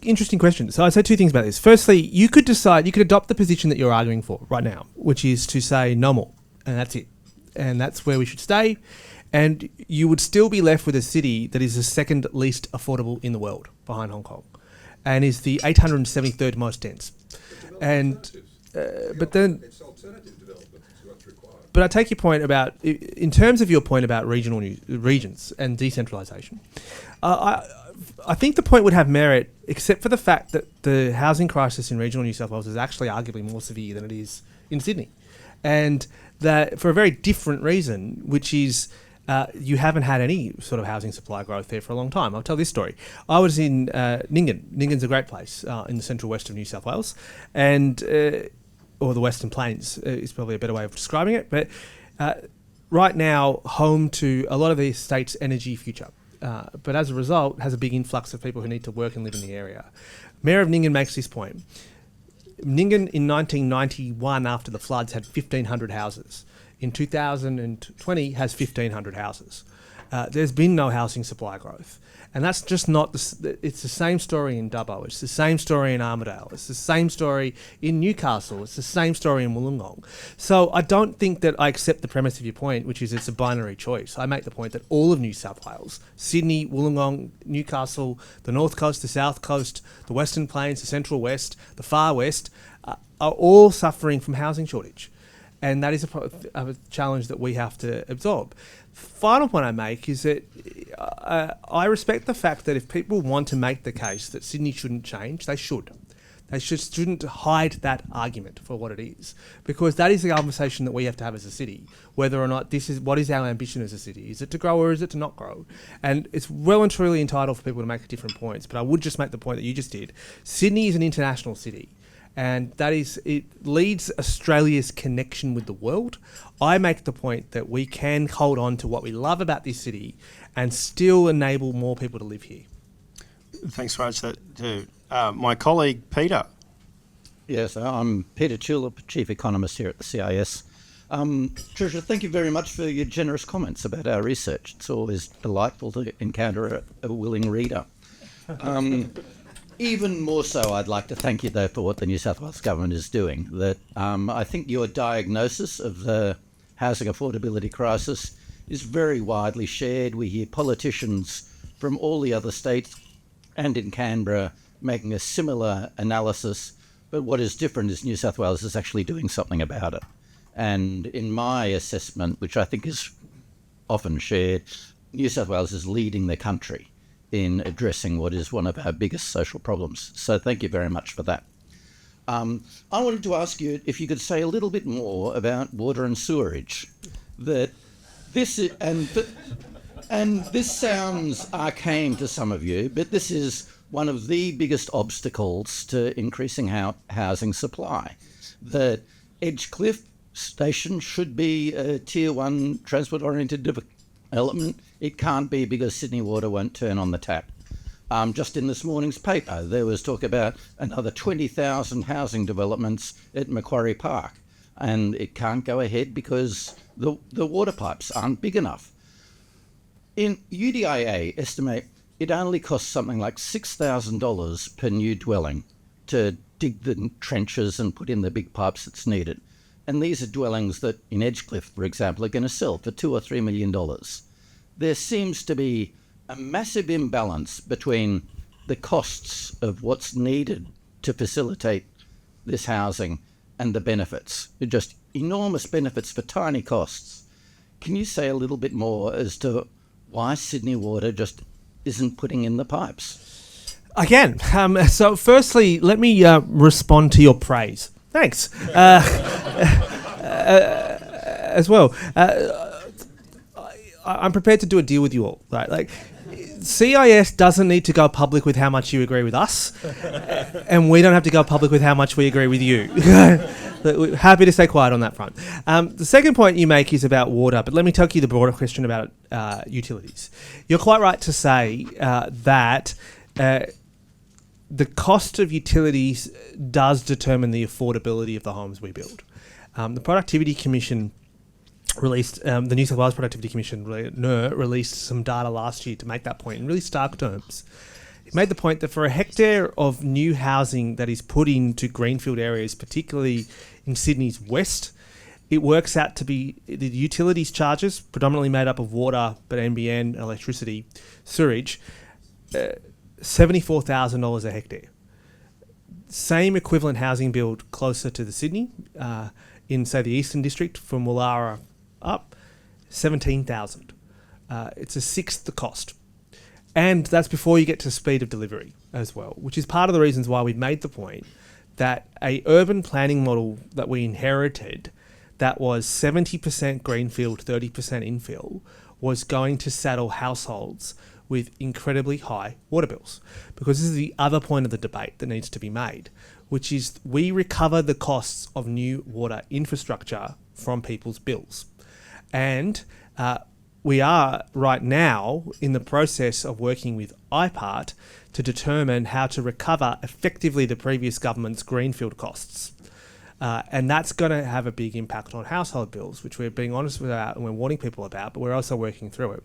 interesting question. So I'd say two things about this. Firstly, you could adopt the position that you're arguing for right now, which is to say no more, and that's it. And that's where we should stay. And you would still be left with a city that is the second least affordable in the world, behind Hong Kong, and is the 873rd most dense. But then, it's alternative development is what's required. But I take your point about, in terms of your point about regions and decentralisation, I think the point would have merit, except for the fact that the housing crisis in regional New South Wales is actually arguably more severe than it is in Sydney, and that for a very different reason, which is you haven't had any sort of housing supply growth there for a long time. I'll tell this story. I was in Nyngan. Nyngan's a great place in the central west of New South Wales, and or the Western Plains is probably a better way of describing it. But right now, home to a lot of the state's energy future. But as a result, has a big influx of people who need to work and live in the area. Mayor of Nyngan makes this point. Nyngan in 1991, after the floods, had 1,500 houses. In 2020, has 1,500 houses. There's been no housing supply growth. And that's just not, it's the same story in Dubbo, it's the same story in Armidale, it's the same story in Newcastle, it's the same story in Wollongong. So I don't think that I accept the premise of your point, which is it's a binary choice. I make the point that all of New South Wales, Sydney, Wollongong, Newcastle, the North Coast, the South Coast, the Western Plains, the Central West, the Far West, are all suffering from housing shortage. And that is a challenge that we have to absorb. Final point I make is that I respect the fact that if people want to make the case that Sydney shouldn't change, they should. They shouldn't hide that argument for what it is, because that is the conversation that we have to have as a city, whether or not what is our ambition as a city. Is it to grow or is it to not grow? And it's well and truly entitled for people to make different points, but I would just make the point that you just did. Sydney is an international city. And it leads Australia's connection with the world. I make the point that we can hold on to what we love about this city and still enable more people to live here. Thanks very much for that, too. My colleague, Peter. Yes, I'm Peter Tulip, Chief Economist here at the CIS. Treasurer, thank you very much for your generous comments about our research. It's always delightful to encounter a willing reader. Even more so, I'd like to thank you, though, for what the New South Wales Government is doing. That I think your diagnosis of the housing affordability crisis is very widely shared. We hear politicians from all the other states and in Canberra making a similar analysis, but what is different is New South Wales is actually doing something about it. And in my assessment, which I think is often shared, New South Wales is leading the country in addressing what is one of our biggest social problems. So thank you very much for that. I wanted to ask you if you could say a little bit more about water and sewerage. That this is, and this sounds arcane to some of you, but this is one of the biggest obstacles to increasing housing supply. That Edgecliff Station should be a Tier 1 transport-oriented development. It can't be because Sydney Water won't turn on the tap. Just in this morning's paper, there was talk about another 20,000 housing developments at Macquarie Park, and it can't go ahead because the water pipes aren't big enough. In UDIA estimate it only costs something like $6,000 per new dwelling to dig the trenches and put in the big pipes that's needed. And these are dwellings that in Edgecliff, for example, are going to sell for $2 or $3 million. There seems to be a massive imbalance between the costs of what's needed to facilitate this housing and the benefits. They're just enormous benefits for tiny costs. Can you say a little bit more as to why Sydney Water just isn't putting in the pipes? Again, so firstly, let me respond to your praise. Thanks. As well. I'm prepared to do a deal with you all. Right? Like, CIS doesn't need to go public with how much you agree with us, and we don't have to go public with how much we agree with you. We're happy to stay quiet on that front. The second point you make is about water, but let me take you the broader question about utilities. You're quite right to say that the cost of utilities does determine the affordability of the homes we build. The Productivity Commission released, the New South Wales Productivity Commission released some data last year to make that point in really stark terms. It made the point that for a hectare of new housing that is put into greenfield areas, particularly in Sydney's west, it works out to be the utilities charges, predominantly made up of water, but NBN, electricity, sewage, $74,000 a hectare. Same equivalent housing build closer to the Sydney, in say the Eastern District from Woollahra up, 17,000. It's a sixth the cost. And that's before you get to speed of delivery as well, which is part of the reasons why we made the point that a urban planning model that we inherited that was 70% greenfield, 30% infill was going to saddle households with incredibly high water bills. Because this is the other point of the debate that needs to be made, which is we recover the costs of new water infrastructure from people's bills. And we are right now in the process of working with IPART to determine how to recover effectively the previous government's greenfield costs. And that's going to have a big impact on household bills, which we're being honest about and we're warning people about, but we're also working through it.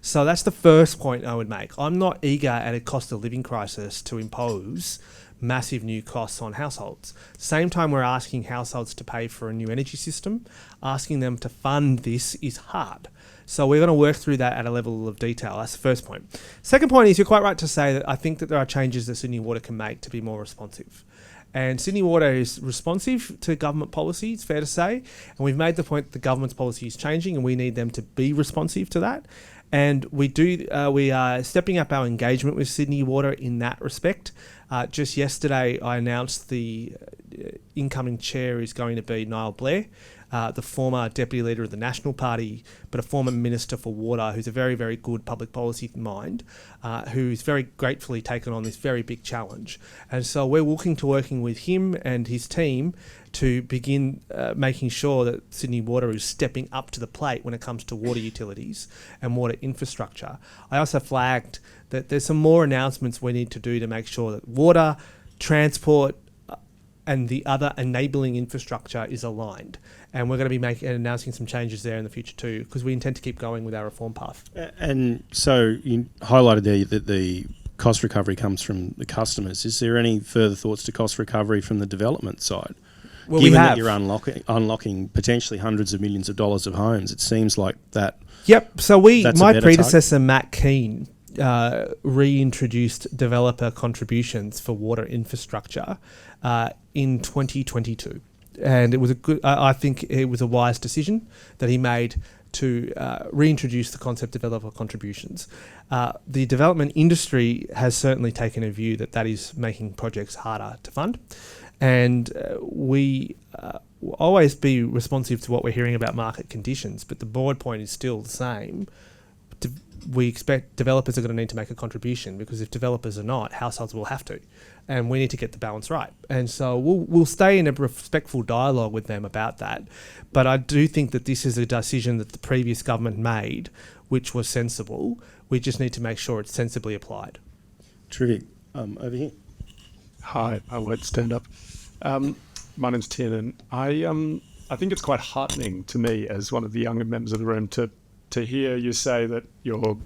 So that's the first point I would make. I'm not eager at a cost of living crisis to impose massive new costs on households. Same time we're asking households to pay for a new energy system, asking them to fund this is hard. So we're going to work through that at a level of detail. That's the first point. Second point is you're quite right to say that I think that there are changes that Sydney Water can make to be more responsive. And Sydney Water is responsive to government policy, it's fair to say. And we've made the point that the government's policy is changing and we need them to be responsive to that. And we are stepping up our engagement with Sydney Water in that respect. Just yesterday, I announced the incoming chair is going to be Niall Blair, the former deputy leader of the National Party, but a former minister for water, who's a very, very good public policy mind, who's very gratefully taken on this very big challenge. And so we're working with him and his team to begin making sure that Sydney Water is stepping up to the plate when it comes to water utilities and water infrastructure. I also flagged that there's some more announcements we need to do to make sure that water, transport, and the other enabling infrastructure is aligned. And we're going to be announcing some changes there in the future too, because we intend to keep going with our reform path. And so you highlighted there that the cost recovery comes from the customers. Is there any further thoughts to cost recovery from the development side? Well, Given we have. that you're unlocking potentially hundreds of millions of dollars of homes, it seems like that. Yep. So That's a my better predecessor, Matt Keane, reintroduced developer contributions for water infrastructure in 2022. And it was I think it was a wise decision that he made to reintroduce the concept of developer contributions. The development industry has certainly taken a view that is making projects harder to fund. And we will always be responsive to what we're hearing about market conditions, but the broad point is still the same. We expect developers are going to need to make a contribution, because if developers are not, households will have to, and we need to get the balance right. And so we'll stay in a respectful dialogue with them about that. But I do think that this is a decision that the previous government made, which was sensible. We just need to make sure it's sensibly applied. Terrific. Over here. Hi, I won't stand up. My name's Tiernan. I think it's quite heartening to me, as one of the younger members of the room, to hear you say that you're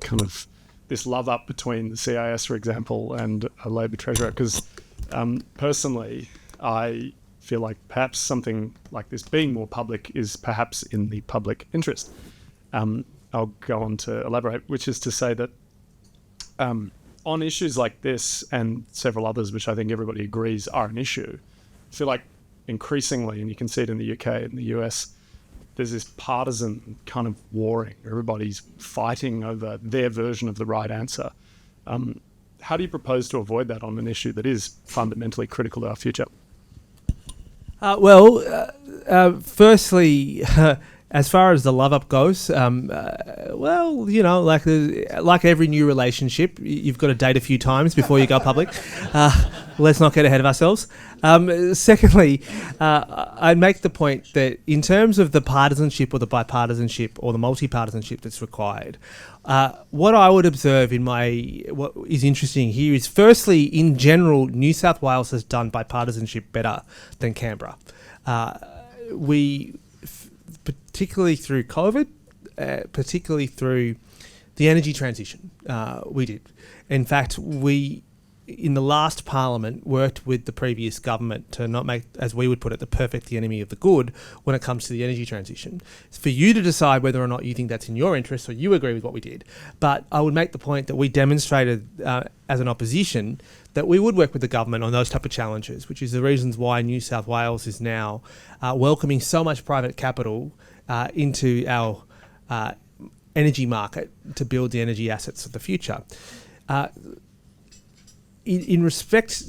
kind of this love up between the CIS, for example, and a Labor Treasurer, because personally, I feel like perhaps something like this being more public is perhaps in the public interest. I'll go on to elaborate, which is to say that on issues like this and several others, which I think everybody agrees are an issue, I feel like increasingly, and you can see it in the UK and the US, there's this partisan kind of warring. Everybody's fighting over their version of the right answer. How do you propose to avoid that on an issue that is fundamentally critical to our future? Firstly, as far as the love up goes, like every new relationship, you've got to date a few times before you go public. Let's not get ahead of ourselves. Secondly, I'd make the point that in terms of the partisanship or the bipartisanship or the multi-partisanship that's required, what I would observe what is interesting here is, firstly, in general, New South Wales has done bipartisanship better than Canberra. Particularly through COVID, particularly through the energy transition, we did. In fact, we, in the last parliament, worked with the previous government to not make, as we would put it, the perfect the enemy of the good when it comes to the energy transition. It's for you to decide whether or not you think that's in your interest or you agree with what we did. But I would make the point that we demonstrated as an opposition that we would work with the government on those type of challenges, which is the reasons why New South Wales is now welcoming so much private capital into our energy market to build the energy assets of the future. In respect,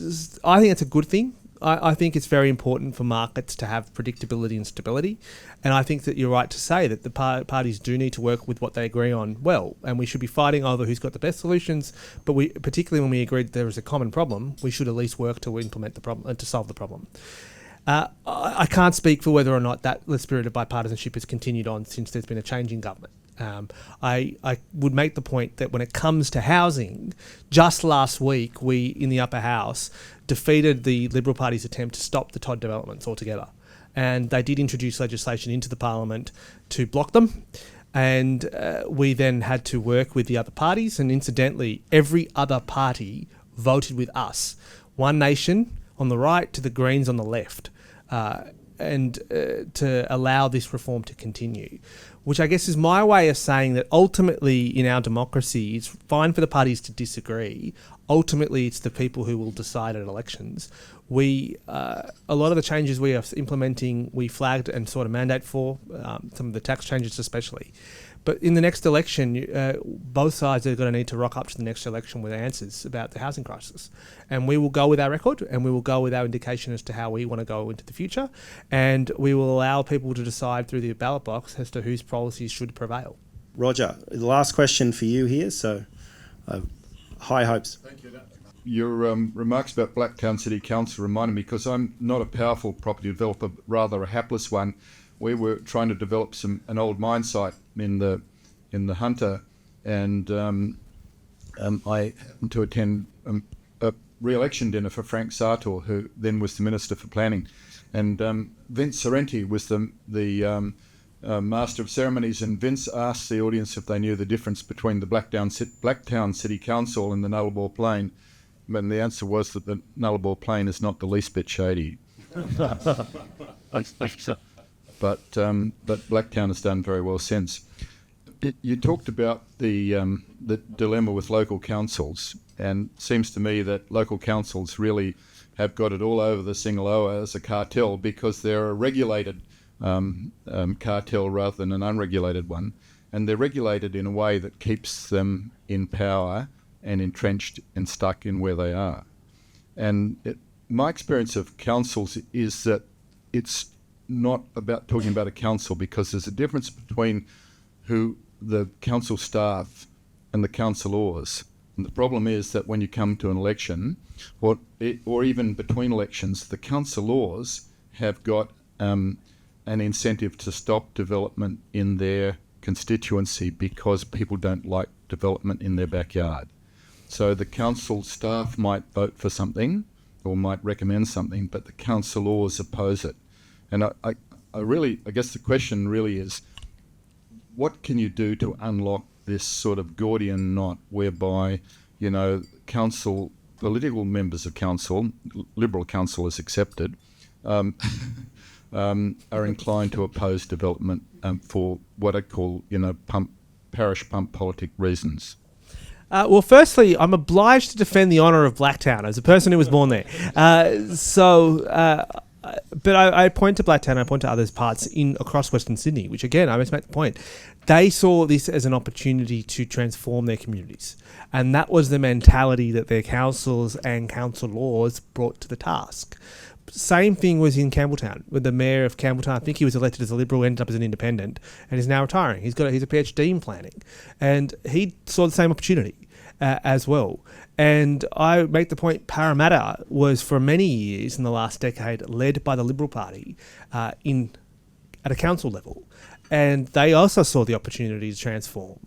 I think it's a good thing. I think it's very important for markets to have predictability and stability. And I think that you're right to say that the parties do need to work with what they agree on well. And we should be fighting over who's got the best solutions. But particularly when we agree that there is a common problem, we should at least work to implement the problem and to solve the problem. I can't speak for whether or not that the spirit of bipartisanship has continued on since there's been a change in government. I would make the point that when it comes to housing, just last week we, in the upper house, defeated the Liberal Party's attempt to stop the Todd developments altogether. And they did introduce legislation into the parliament to block them. And we then had to work with the other parties. And incidentally, every other party voted with us. One Nation on the right to the Greens on the left. And to allow this reform to continue, which I guess is my way of saying that ultimately in our democracy, it's fine for the parties to disagree. Ultimately, it's the people who will decide at elections. A lot of the changes we are implementing, we flagged and sought a mandate for, some of the tax changes especially. But in the next election, both sides are going to need to rock up to the next election with answers about the housing crisis. And we will go with our record, and we will go with our indication as to how we want to go into the future. And we will allow people to decide through the ballot box as to whose policies should prevail. Roger, the last question for you here, so high hopes. Thank you. Your remarks about Blacktown City Council reminded me, because I'm not a powerful property developer, but rather a hapless one. We were trying to develop an old mine site in the Hunter, and I happened to attend re-election dinner for Frank Sartor, who then was the Minister for Planning. And Vince Sorrenti was the Master of Ceremonies, and Vince asked the audience if they knew the difference between the Blacktown City Council and the Nullarbor Plain. And the answer was that the Nullarbor Plain is not the least bit shady. But Blacktown has done very well since. You talked about the dilemma with local councils, and it seems to me that local councils really have got it all over the Singalua as a cartel, because they're a regulated cartel rather than an unregulated one, and they're regulated in a way that keeps them in power and entrenched and stuck in where they are. And my experience of councils is that it's not about talking about a council, because there's a difference between who the council staff and the councillors. And the problem is that when you come to an election, or even between elections, the councillors have got an incentive to stop development in their constituency because people don't like development in their backyard. So the council staff might vote for something or might recommend something, but the councillors oppose it. And I guess the question really is, what can you do to unlock this sort of Gordian knot whereby, political members of council, Liberal councillors accepted, are inclined to oppose development for what I call, parish pump politic reasons? Well, firstly, I'm obliged to defend the honour of Blacktown as a person who was born there. But I point to Blacktown, I point to other parts across Western Sydney, which again, I must make the point, they saw this as an opportunity to transform their communities. And that was the mentality that their councils and councillors brought to the task. Same thing was in Campbelltown, with the mayor of Campbelltown. I think he was elected as a Liberal, ended up as an independent, and is now retiring. He's a PhD in planning. And he saw the same opportunity as well. And I make the point, Parramatta was for many years in the last decade led by the Liberal Party at a council level. And they also saw the opportunity to transform,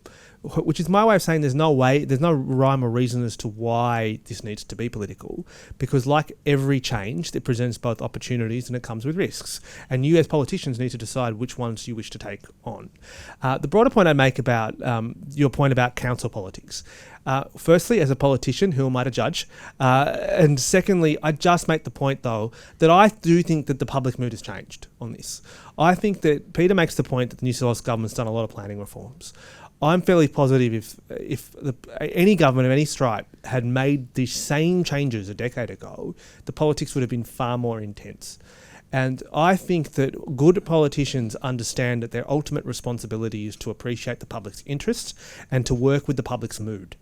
which is my way of saying there's no rhyme or reason as to why this needs to be political, because like every change, it presents both opportunities and it comes with risks. And you as politicians need to decide which ones you wish to take on. The broader point I make about your point about council politics, firstly, as a politician, who am I to judge? And secondly, I just make the point, though, that I do think that the public mood has changed on this. I think that Peter makes the point that the New South Wales government's done a lot of planning reforms. I'm fairly positive if any government of any stripe had made these same changes a decade ago, the politics would have been far more intense. And I think that good politicians understand that their ultimate responsibility is to appreciate the public's interests and to work with the public's mood.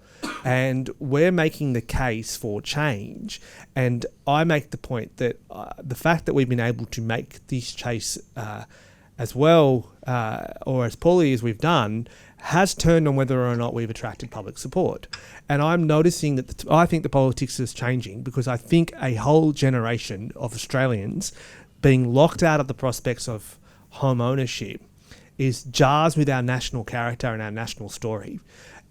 And we're making the case for change. And I make the point that the fact that we've been able to make this chase as well or as poorly as we've done has turned on whether or not we've attracted public support. And I'm noticing that I think the politics is changing, because I think a whole generation of Australians being locked out of the prospects of home ownership jars with our national character and our national story.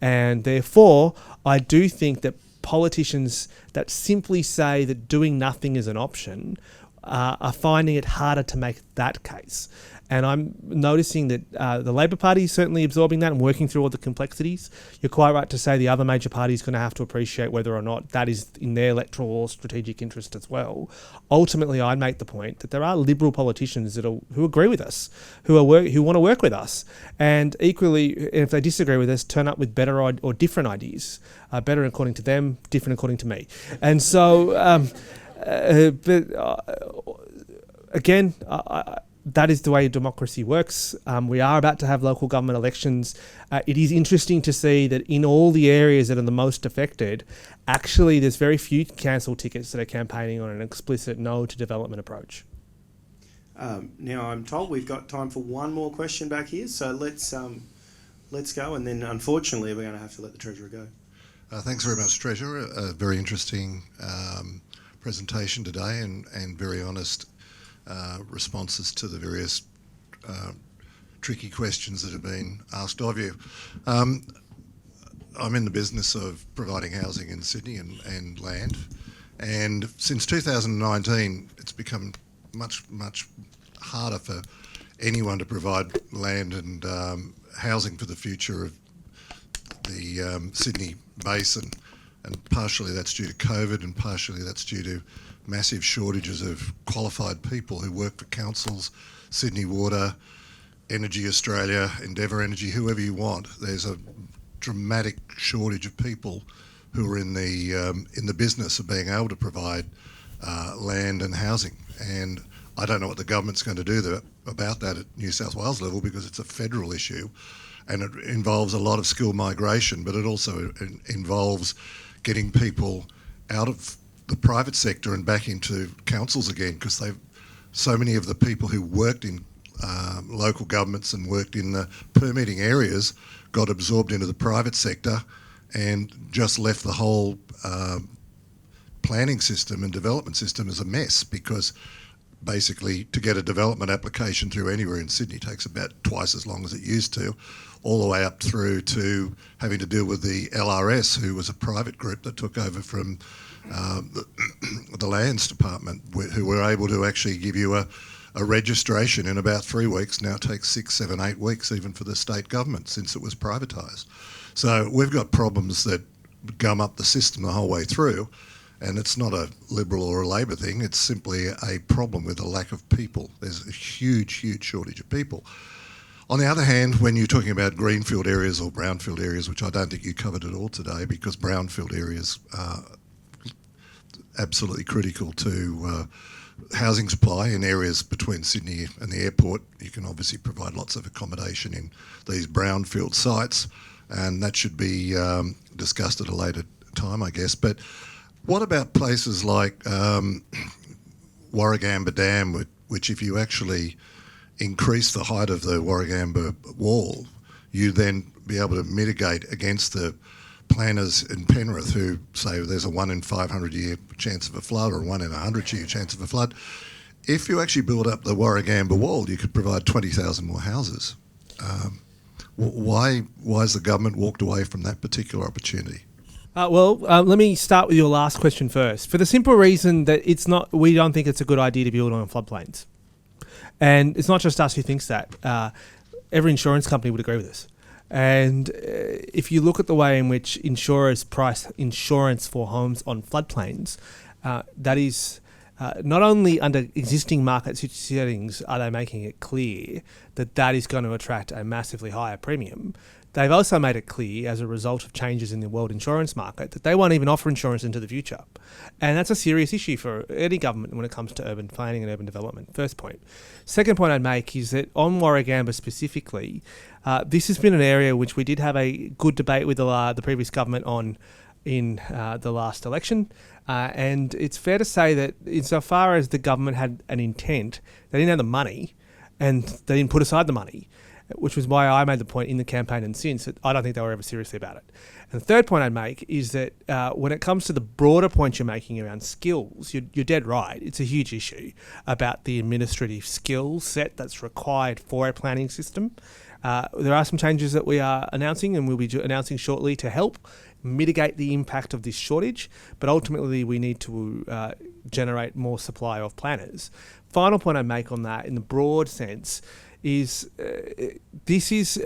And therefore, I do think that politicians that simply say that doing nothing is an option are finding it harder to make that case. And I'm noticing that the Labor Party is certainly absorbing that and working through all the complexities. You're quite right to say the other major party is going to have to appreciate whether or not that is in their electoral or strategic interest as well. Ultimately, I'd make the point that there are Liberal politicians who agree with us, who want to work with us, and equally, if they disagree with us, turn up with better or different ideas, better according to them, different according to me. And so, again, that is the way democracy works. We are about to have local government elections. It is interesting to see that in all the areas that are the most affected, actually there's very few council tickets that are campaigning on an explicit no to development approach. Now I'm told we've got time for one more question back here, so let's go, and then unfortunately we're going to have to let the Treasurer go. Thanks very much, Treasurer. A very interesting presentation today and very honest responses to the various tricky questions that have been asked of you. I'm in the business of providing housing in Sydney and land, And since 2019, it's become much harder for anyone to provide land and housing for the future of the Sydney Basin. And partially that's due to COVID, and partially that's due to massive shortages of qualified people who work for councils, Sydney Water, Energy Australia, Endeavour Energy, whoever you want. There's a dramatic shortage of people who are in the business of being able to provide land and housing. And I don't know what the government's going to do about that at New South Wales level, because it's a federal issue, and it involves a lot of skill migration, but it also involves getting people out of the private sector and back into councils again, because so many of the people who worked in local governments and worked in the permitting areas got absorbed into the private sector and just left the whole planning system and development system as a mess, because basically to get a development application through anywhere in Sydney takes about twice as long as it used to, all the way up through to having to deal with the LRS, who was a private group that took over from the Lands Department, who were able to actually give you a registration in about 3 weeks. Now it takes 6, 7, 8 weeks even for the state government, since it was privatised. So we've got problems that gum up the system the whole way through, and it's not a Liberal or a Labor thing, it's simply a problem with a lack of people. There's a huge shortage of people. On the other hand, when you're talking about greenfield areas or brownfield areas, which I don't think you covered at all today, because brownfield areas are absolutely critical to housing supply in areas between Sydney and the airport. You can obviously provide lots of accommodation in these brownfield sites, and that should be discussed at a later time, I guess. But what about places like Warragamba Dam, which if you actually increase the height of the Warragamba wall, you then be able to mitigate against the planners in Penrith who say there's a 1 in 500 year chance of a flood or a 1 in 100 year chance of a flood. If you actually build up the Warragamba wall, you could provide 20,000 more houses. Why has the government walked away from that particular opportunity? Let me start with your last question first. For the simple reason that we don't think it's a good idea to build on floodplains. And it's not just us who thinks that. Every insurance company would agree with us. And if you look at the way in which insurers price insurance for homes on floodplains, that is not only under existing market settings are they making it clear that is going to attract a massively higher premium. They've also made it clear, as a result of changes in the world insurance market, that they won't even offer insurance into the future. And that's a serious issue for any government when it comes to urban planning and urban development. First point. Second point I'd make is that on Warragamba specifically, this has been an area which we did have a good debate with the previous government on in the last election. And it's fair to say that insofar as the government had an intent, they didn't have the money and they didn't put aside the money, which was why I made the point in the campaign and since that I don't think they were ever seriously about it. And the third point I'd make is that when it comes to the broader points you're making around skills, you're dead right. It's a huge issue about the administrative skill set that's required for a planning system. There are some changes that we are announcing and we'll be announcing shortly to help mitigate the impact of this shortage, but ultimately we need to generate more supply of planners. Final point I make on that in the broad sense is this is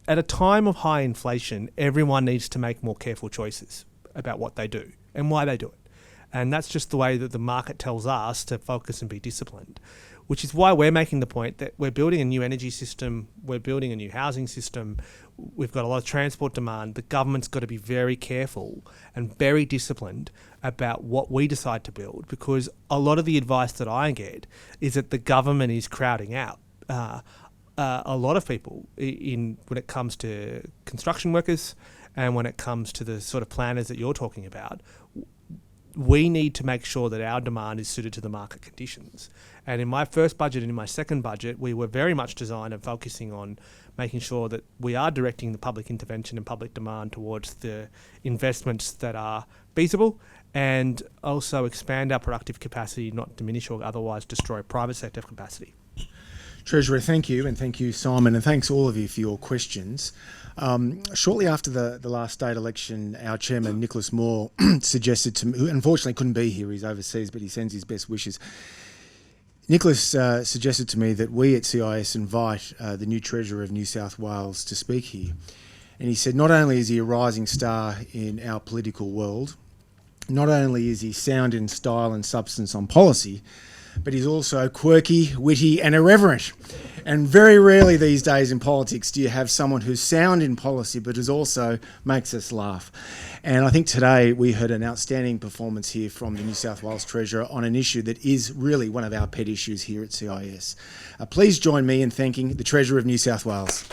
at a time of high inflation, everyone needs to make more careful choices about what they do and why they do it. And that's just the way that the market tells us to focus and be disciplined, which is why we're making the point that we're building a new energy system, we're building a new housing system, we've got a lot of transport demand. The government's got to be very careful and very disciplined about what we decide to build, because a lot of the advice that I get is that the government is crowding out a lot of people when it comes to construction workers and when it comes to the sort of planners that you're talking about. We need to make sure that our demand is suited to the market conditions. And in my first budget and in my second budget, we were very much designed and focusing on making sure that we are directing the public intervention and public demand towards the investments that are feasible, and also expand our productive capacity, not diminish or otherwise destroy private sector capacity. Treasurer, thank you, and thank you, Simon, and thanks all of you for your questions. Shortly after the last state election, our chairman, Nicholas Moore, suggested to me, who unfortunately couldn't be here, he's overseas, but he sends his best wishes. Nicholas suggested to me that we at CIS invite the new Treasurer of New South Wales to speak here. And he said not only is he a rising star in our political world, not only is he sound in style and substance on policy, but he's also quirky, witty and irreverent. And very rarely these days in politics do you have someone who's sound in policy but who also makes us laugh. And I think today we heard an outstanding performance here from the New South Wales Treasurer on an issue that is really one of our pet issues here at CIS. Please join me in thanking the Treasurer of New South Wales.